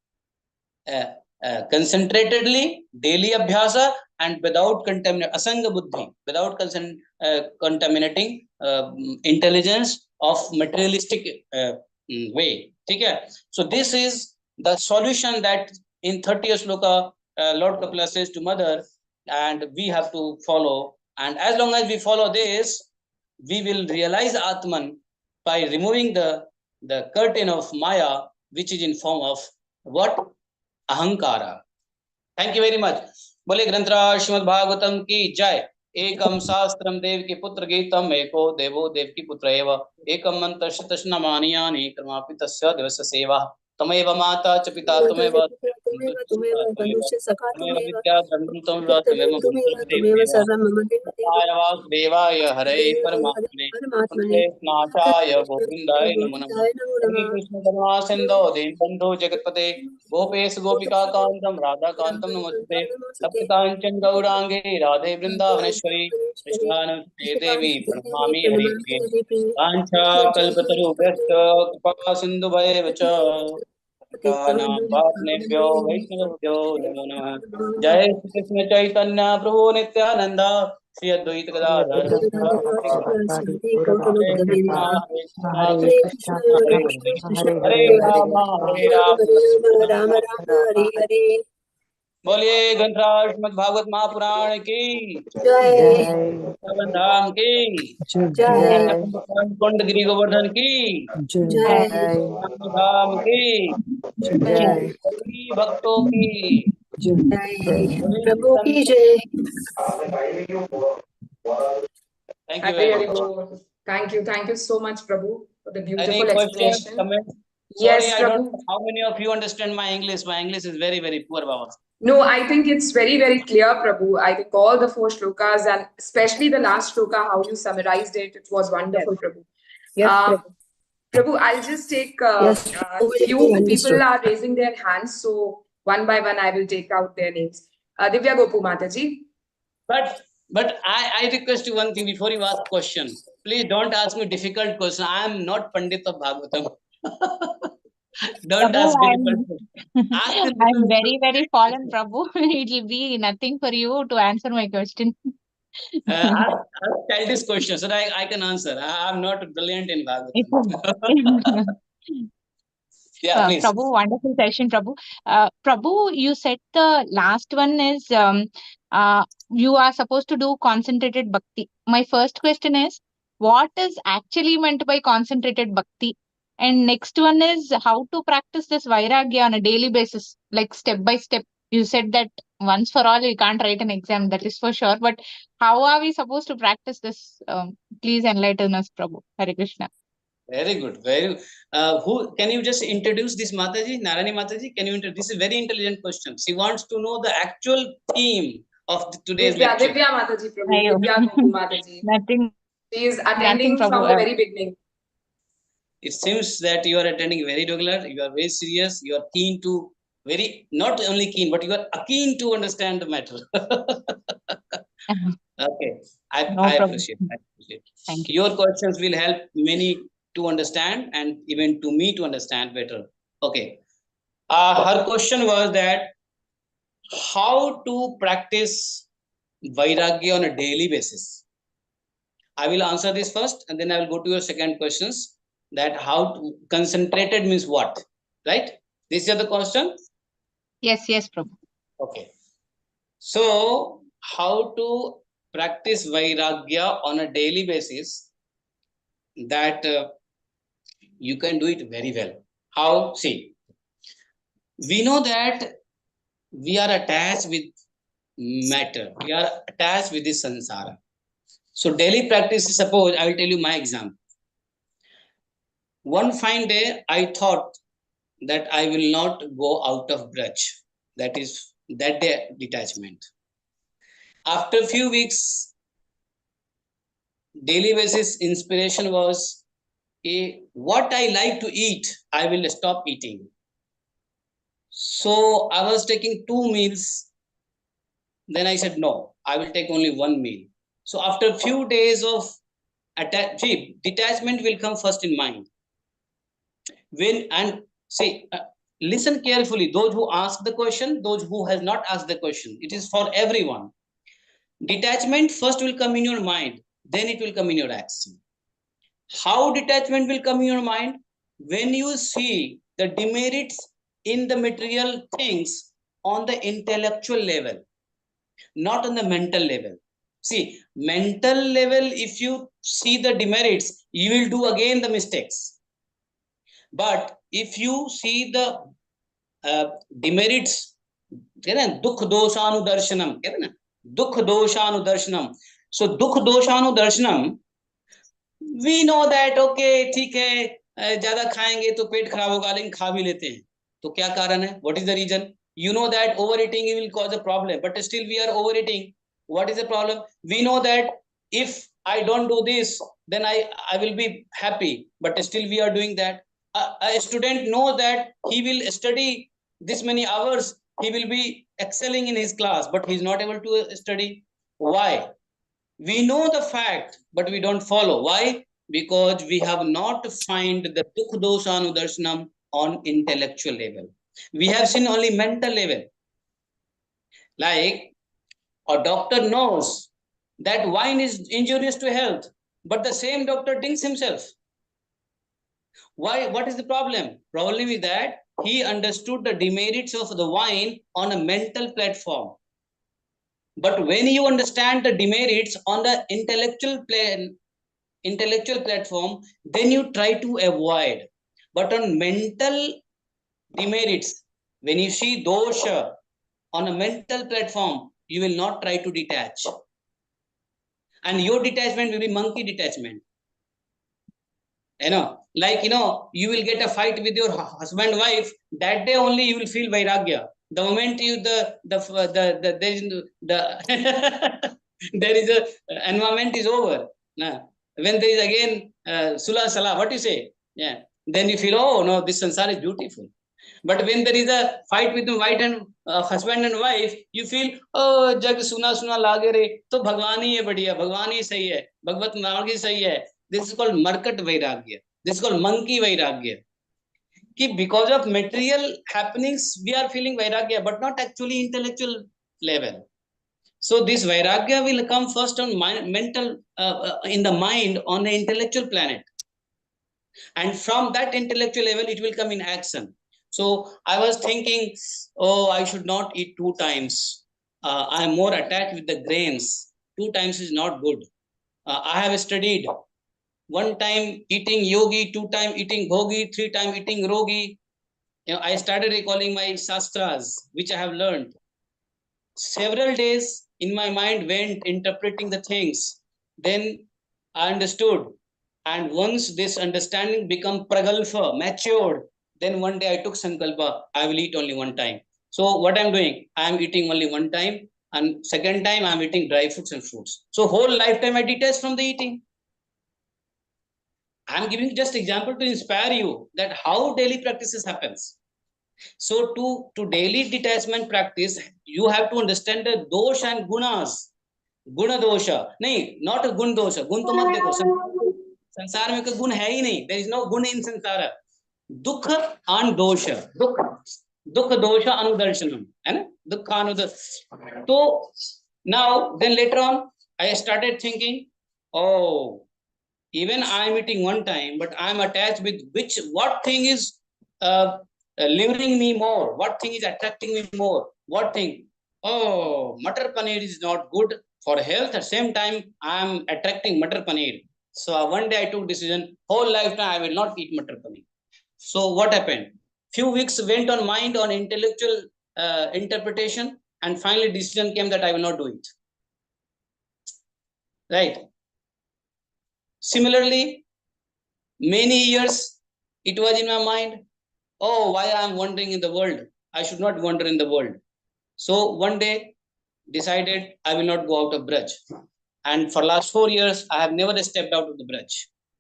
concentratedly, daily abhyasa, and without asanga buddhi, without contaminating intelligence of materialistic way. Okay? So this is the solution that in 30th sloka Lord Kapila says to Mother, and we have to follow. And as long as we follow this, we will realize Atman by removing the curtain of Maya, which is in form of what? Ahankara. Thank you very much. बोले ग्रंथराज श्रीमद् भागवतम की जय. एकम शास्त्रम देव की पुत्र गीतम एको देवो देव की पुत्र एव एकम मंत्र शतश्नमानियानि कर्मापि तस्य दिवस सेवा तमेव माता च पिता तमेव विद्या तमेव देवाय हरे परमात्मने नाथाय गोविंदाय नमो नमः. हरे कृष्ण करुणा सिंधो दीनबंधो जगतपते गोपेश गोपिका कांतम राधा कांतम नमस्ते सप्तकांचन गौरांगे राधे वृंदावनेश्वरी कृष्णानंदे देवी प्रणमामि हरिप्रिये कांचा कल्पतरुभ्यश्च कृपा सिन्धुभैव च पतितानां पावनेभ्यो वैष्णवेभ्यो नमो नमः. जय श्री कृष्ण चैतन्य प्रभु Nityanand Shri Advaita Gadadhar Hare Krishna, Hare Hare Ram Rama Rama, Hare Hare. बोलिए घनराज श्रीमद् भागवत महापुराण की Jai, धाम की Jai, कुंड गिरी गोवर्धन की Jai, धाम की Jai, सभी भक्तों की Jai. Prabhu ki jai. Thank you Hare very Hare much. Bol. Thank you so much, Prabhu, for the Any beautiful questions, explanation. comments? Yes, Sorry, I don't Prabhu. know how many of you understand my English. My English is very, very poor, Baba. No, I think it's very, very clear, Prabhu. I think all the 4 shlokas and especially the last shloka, how you summarized it, it was wonderful, Prabhu. Yes, Prabhu. Prabhu, I'll just take Yes, few understood. people are raising their hands, so one by one I will take out their names. Divya Gopu Mataji. But I request you one thing before you ask question. Please don't ask me difficult question. I am not Pandit of Bhagavatam. Don't Prabhu, ask difficult question. Ask I'm very, very fallen, Prabhu. It will be nothing for you to answer my question. ask childish questions so that I can answer. I am not brilliant in It Bhagavatam. Yeah, please. Prabhu, wonderful session, Prabhu. Prabhu, you said the last one is you are supposed to do concentrated bhakti. My first question is, what is actually meant by concentrated bhakti? And next one is how to practice this vairagya on a daily basis, like step by step. You said that once for all, you can't write an exam, that is for sure. But how are we supposed to practice this? Please enlighten us, Prabhu. Hare Krishna. Very good. Very. Who can you just introduce this Mataji, Narani Mataji? Can you introduce? This is a very intelligent question. She wants to know the actual theme of today's lecture. Divya Mataji, Prabhu. Ayo. Divya Gopu Mataji. Nothing. She is attending Prabhu. from the very beginning. It seems that you are attending very regular. You are very serious. You are keen to not only keen, but you are keen to understand the matter. Okay, I appreciate. I appreciate. Thank you. Your questions will help many to understand and even to me to understand better. Okay. Her question was that how to practice vairagya on a daily basis. I will answer this first and then I will go to your second questions, that how to concentrated means what, right? This is the question? Yes, Prabhu. Okay. So how to practice vairagya on a daily basis, that you can do it very well. How? See, we know that we are attached with matter. We are attached with this sansara. So daily practice, suppose I will tell you my example. One fine day, I thought that I will not go out of grudge. That is that day detachment. After a few weeks, daily basis inspiration was, what I like to eat, I will stop eating. So I was taking 2 meals. Then I said, no, I will take only 1 meal. So after a few days of detachment will come first in mind. Listen carefully. Those who ask the question, those who has not asked the question, it is for everyone. Detachment first will come in your mind, then it will come in your action. How detachment will come in your mind? When you see the demerits in the material things on the intellectual level, not on the mental level. See, mental level, if you see the demerits, you will do again the mistakes. But if you see the demerits, dukh doshanudarshanam, dukh doshanudarshanam. So dukh doshanudarshanam, we know that, okay, ठीक है, ज्यादा खाएंगे तो पेट खराब होगा, लेकिन खा भी लेते हैं. तो क्या कारण है? What is the reason? You know that overeating will cause a problem, but still we are overeating. What is the problem? We know that if I don't do this, then I will be happy, but still we are doing that. A student knows that he will study this many hours, he will be excelling in his class, but he is not able to study. Why? We know the fact, but we don't follow. Why? Because we have not find the dukh doshanudarshanam on intellectual level. We have seen only mental level. Like a doctor knows that wine is injurious to health, but the same doctor drinks himself. Why? What is the problem? Problem is that he understood the demerits of the wine on a mental platform. But when you understand the demerits on the intellectual platform, then you try to avoid. But on mental demerits, when you see dosha on a mental platform, you will not try to detach. And your detachment will be monkey detachment. You will get a fight with your husband, wife, that day only you will feel vairagya. The moment you there is a environment is over. When there is again sula salah, what you say? Yeah. Then you feel, oh no, this sansar is beautiful. But when there is a fight between husband and wife, you feel, oh, jag suna lage re, to Bhagwan hi hai badhiya, Bhagwan hi sahi hai, Bhagvat marg hi sahi hai. This is called markat vairagya. This is called monkey vairagya. Because of material happenings, we are feeling vairagya, but not actually intellectual level. So this vairagya will come first on mental, in the mind, on the intellectual planet. And from that intellectual level, it will come in action. So I was thinking, oh, I should not eat 2 times. I am more attached with the grains. 2 times is not good. I have studied 1 time eating yogi, 2 time eating bhogi, 3 time eating rogi. I started recalling my shastras, which I have learned. Several days in my mind went interpreting the things. Then I understood. And once this understanding become pragalpha, matured, then one day I took sankalpa, I will eat only 1 time. So what I'm doing, I am eating only 1 time, and second time I'm eating dry fruits and fruits. So whole lifetime I detach from the eating. I'm giving just example to inspire you that how daily practices happens. So to daily detachment practice, you have to understand the dosha and gunas. Guna dosha. नहीं, not a gun dosha. Gun तो मत देखो. संसार में कोई गुण है ही नहीं. There is no gun in संसार. दुख and dosha. दुख dosha anudarshanam. है ना? दुख anudarshanam. So now then later on, I started thinking, oh, even I am eating 1 time, but I am attached with what thing is luring me more, what thing is attracting me more, what thing? Oh, Matar Paneer is not good for health. At the same time, I am attracting Matar Paneer. So one day I took decision, whole lifetime I will not eat Matar Paneer. So what happened? Few weeks went on mind on intellectual interpretation, and finally decision came that I will not do it. Right? Similarly, many years it was in my mind, oh, why I am wandering in the world? I should not wander in the world. So one day decided I will not go out of Braj. And for last 4 years, I have never stepped out of the Braj.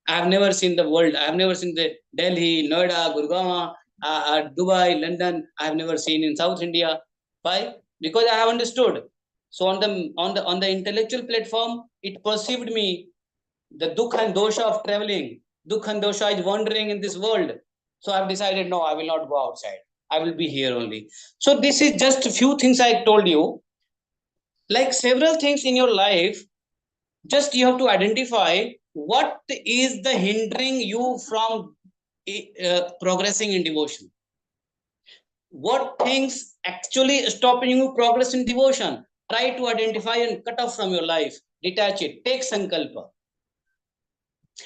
I have never seen the world. I have never seen the Delhi, Noida, Gurgaon, Dubai, London. I have never seen in South India. Why? Because I have understood. So on the intellectual platform, it perceived me the dukha and dosha of traveling. Dukha and dosha is wandering in this world. So I've decided, no, I will not go outside. I will be here only. So this is just a few things I told you. Like several things in your life, just you have to identify what is the hindering you from progressing in devotion. What things actually stopping you progress in devotion? Try to identify and cut off from your life. Detach it. Take sankalpa.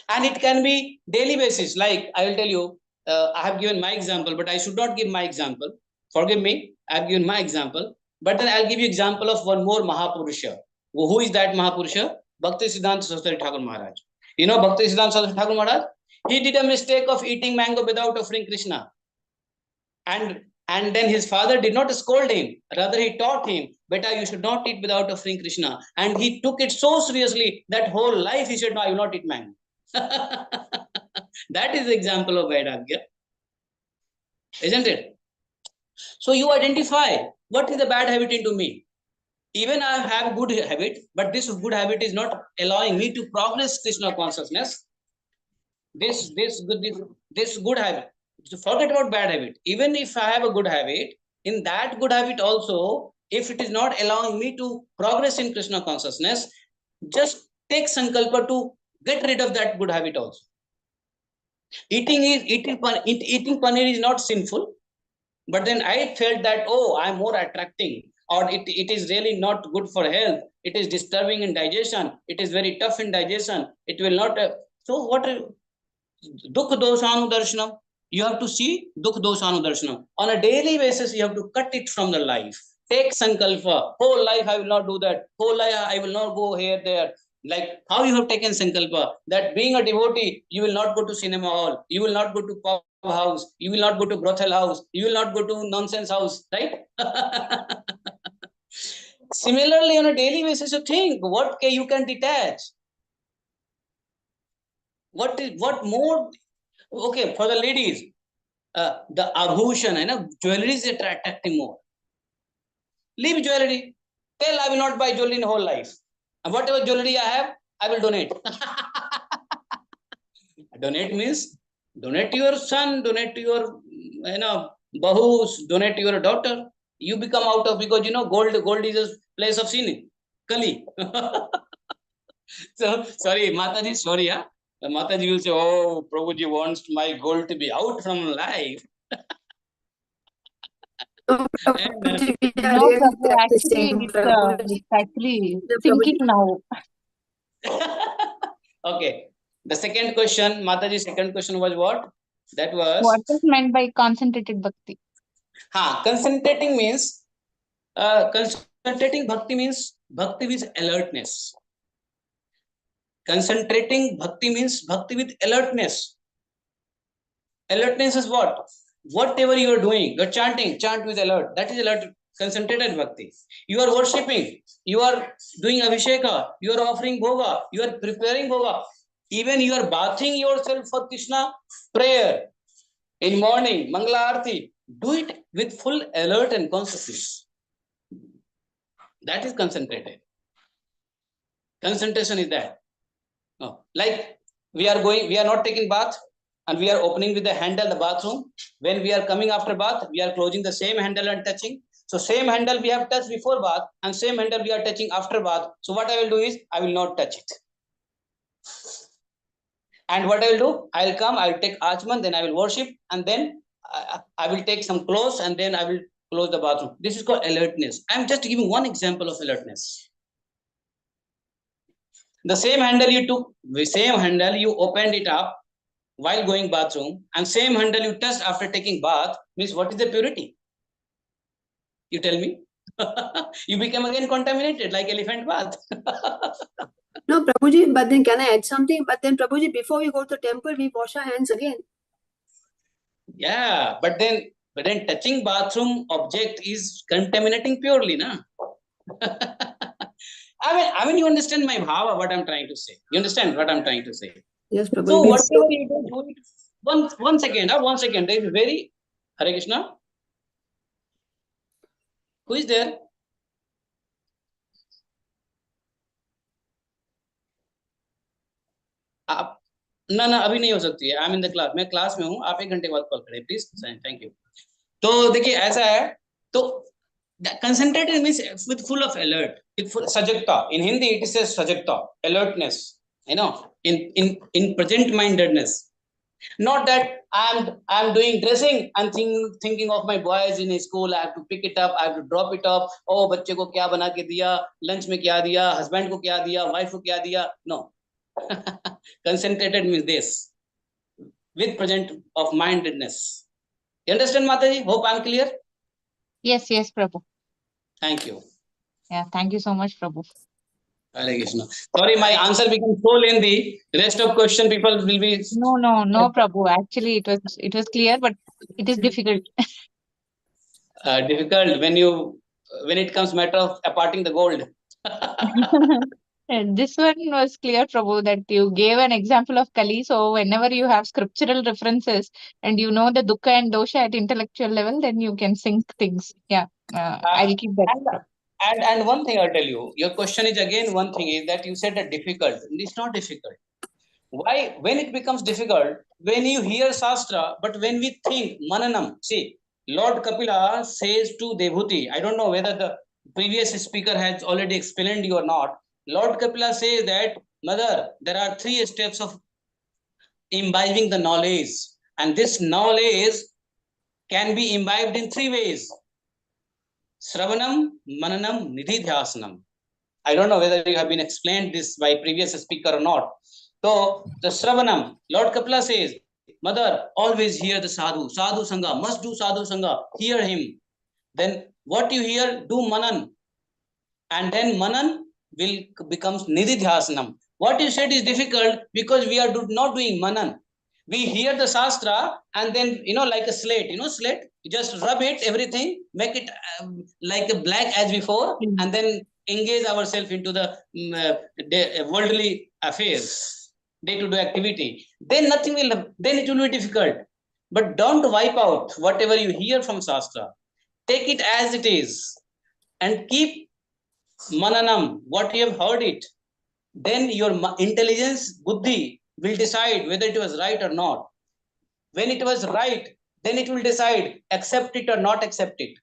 And it can be daily basis. Like I will tell you, I have given my example, but I should not give my example. Forgive me. I have given my example. But then I'll give you example of one more Mahapurusha. Who is that Mahapurusha? Bhakti Siddhanta Saraswati Thakur Maharaj. You know Bhakti Siddhanta Saraswati Thakur Maharaj? He did a mistake of eating mango without offering Krishna. And then his father did not scold him. Rather, he taught him, beta, you should not eat without offering Krishna. And he took it so seriously that whole life he said, no, I will not eat mango. That is the example of Vairagya. Isn't it? So you identify what is the bad habit into me. Even I have good habit, but this good habit is not allowing me to progress Krishna consciousness. This good habit. So forget about bad habit. Even if I have a good habit, in that good habit also, if it is not allowing me to progress in Krishna consciousness, just take sankalpa to get rid of that good habit also. Eating paneer is not sinful, but then I felt that, oh, I'm more attracting, or it is really not good for health. It is disturbing in digestion. It is very tough in digestion. It will not. So what? Dukh dosanu darshanam. You have to see dukh dosanu darshanam. On a daily basis, you have to cut it from the life. Take sankalpa. Whole life I will not do that. Whole life I will not go here, there. Like how you have taken sankalpa, that being a devotee, you will not go to cinema hall, you will not go to pub house, you will not go to brothel house, you will not go to nonsense house, right? Similarly, on a daily basis, you think what you can detach. What more? Okay, for the ladies, the abhushan, jewelry is attracting more. Leave jewelry. Tell I will not buy jewelry in whole life. And whatever jewelry I have, I will donate. Donate means donate to your son, donate to your bahus, donate to your daughter. You become out of, because gold is a place of sin. Kali. So sorry, Mataji, sorry, yeah. Mataji will say, oh, Prabhuji wants my gold to be out from life. No, Prabhuji, we are No, really Prabhu, practicing, actually, Prabhuji. it's actually No, thinking Prabhuji. now. Okay. The second question, Mataji's second question was what? That was What is meant by concentrated bhakti? Concentrating means concentrating bhakti means bhakti with alertness. Concentrating bhakti means bhakti with alertness. Alertness is what? Whatever you are doing, you're chanting, chant with alert. That is alert, concentrated bhakti. You are worshipping, you are doing abhisheka, you are offering bhoga, you are preparing bhoga. Even you are bathing yourself for Krishna prayer in morning, Mangala Arati. Do it with full alert and consciousness. That is concentrated. Concentration is that. No. Like we are not taking bath and we are opening with the handle the bathroom. When we are coming after bath, we are closing the same handle and touching. So same handle we have touched before bath and same handle we are touching after bath. So what I will do is I will not touch it. And what I will do, I will come, I will take Achman, then I will worship, and then I will take some clothes, and then I will close the bathroom. This is called alertness. I am just giving one example of alertness. The same handle you took, the same handle you opened it up while going bathroom, and same handle you touched after taking bath, means what is the purity? You tell me. You become again contaminated like elephant bath. No, Prabhuji, but then can I add something? But then, Prabhuji, before we go to the temple, we wash our hands again. Yeah, but then touching bathroom object is contaminating purely, na? I mean, you understand my bhava, what I'm trying to say. You understand what I'm trying to say? Yes, Prabhu. So whatever you do it. One second. There is very Hare Krishna. Who is there? आप ना अभी नहीं हो सकती है. I am in the class. मैं class में हूँ. आप 1 घंटे बाद कॉल करें प्लीज. Thank you. तो देखिए ऐसा है. तो concentrated means with full of alert, with full sajagta. In Hindi it says sajagta, alertness, you know, in present mindedness. Not that I'm doing dressing and thinking of my boys in school. I have to pick it up, I have to drop it up. Oh, बच्चे को क्या बना के दिया, lunch में क्या दिया, husband को क्या दिया, wife को क्या दिया. No. Concentrated means this, with present of mindedness. You understand, Mataji? Hope I'm clear. Yes, Prabhu. Thank you. Yeah, thank you so much, Prabhu. Hare Krishna. Sorry, my answer became so lengthy. The rest of question people will be. No, Prabhu. Actually, it was clear, but it is difficult. Difficult when it comes matter of aparting the gold. And this one was clear, Prabhu, that you gave an example of Kali. So whenever you have scriptural references and you know the dukkha and dosha at intellectual level, then you can sync things. Yeah, I'll keep that. And one thing I'll tell you, your question is again one thing is that you said that difficult. It's not difficult. Why? When it becomes difficult, when you hear Shastra, but when we think, Mananam, see, Lord Kapila says to Devhuti, I don't know whether the previous speaker has already explained you or not. Lord Kapila says that, Mother, there are 3 steps of imbibing the knowledge, and this knowledge can be imbibed in 3 ways. Sravanam, Mananam, Nididhyasanam. I don't know whether you have been explained this by previous speaker or not. So the Sravanam, Lord Kapila says, Mother, always hear the sadhu, sadhu sangha, must do sadhu sangha, hear him. Then what you hear, do manan. And then manan will becomes nididhyasanam. What you said is difficult because we are not doing manan. We hear the Shastra and then, like a slate, slate, you just rub it, everything, make it like a black as before, and then engage ourselves into the worldly affairs, day-to-day activity. Then it will be difficult. But don't wipe out whatever you hear from Shastra. Take it as it is and keep mananam, what you have heard it. Then your intelligence, buddhi, will decide whether it was right or not. When it was right, then it will decide, accept it or not accept it.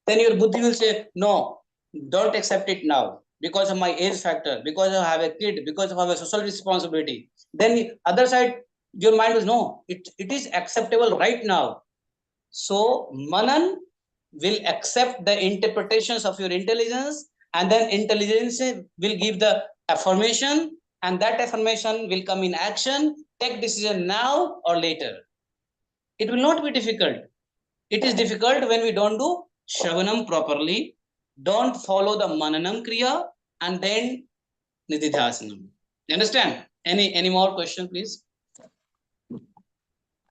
Then your buddhi will say, no, don't accept it now because of my age factor, because I have a kid, because I have a social responsibility. Then the other side, your mind was, no, it is acceptable right now. So Manan will accept the interpretations of your intelligence, and then intelligence will give the affirmation, and that affirmation will come in action. Take decision now or later. It will not be difficult. It is difficult when we don't do Shravanam properly, don't follow the Mananam Kriya, and then Nididhasanam. You understand? Any more question, please?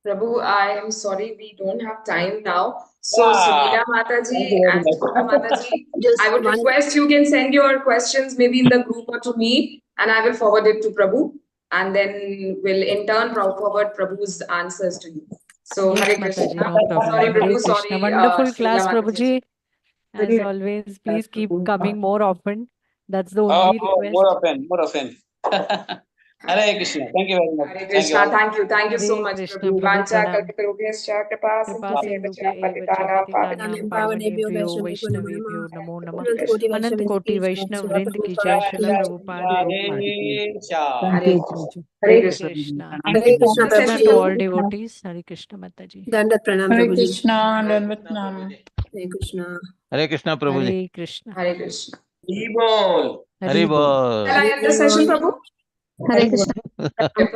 Prabhu, I am sorry, we don't have time now. So, Sunila Mataji and Sunila Mataji, I would request you can send your questions maybe in the group or to me, and I will forward it to Prabhu, and then we'll in turn forward Prabhu's answers to you. So, Yes, Hare Mataji, Krishna. no problem. Sorry, Hare Prabhu, Krishna. sorry. Wonderful class, Sunila Mataji. Prabhuji. As always, please keep coming more often. That's the only request. More often. Hare Krishna. Thank you very much. Hare Krishna. Thank you so Hare much, Krishna, Prabhu. Prabhu, Vancha pranam. kalpatarubhyascha kripa Kripa sindhubhya sindhubhya patitana patitanam pavanebhyo Vaishnavebhyo namo namah. Anant Koti Vaishnav Vrind ki jai. Srila Prabhupada ki jai. Hare Krishna. Krishna. Hare Hare Krishna. Krishna to all devotees. Hare Krishna, Mataji. Dandat pranam, Hare Prabhuji. Krishna, Dandat Pranam. Hare Krishna. Hare Krishna, Prabhuji. Hare Krishna. Hare Krishna. Bol. Hari bol. Shall I end the session, Prabhu? Hare Krishna. Prabhu.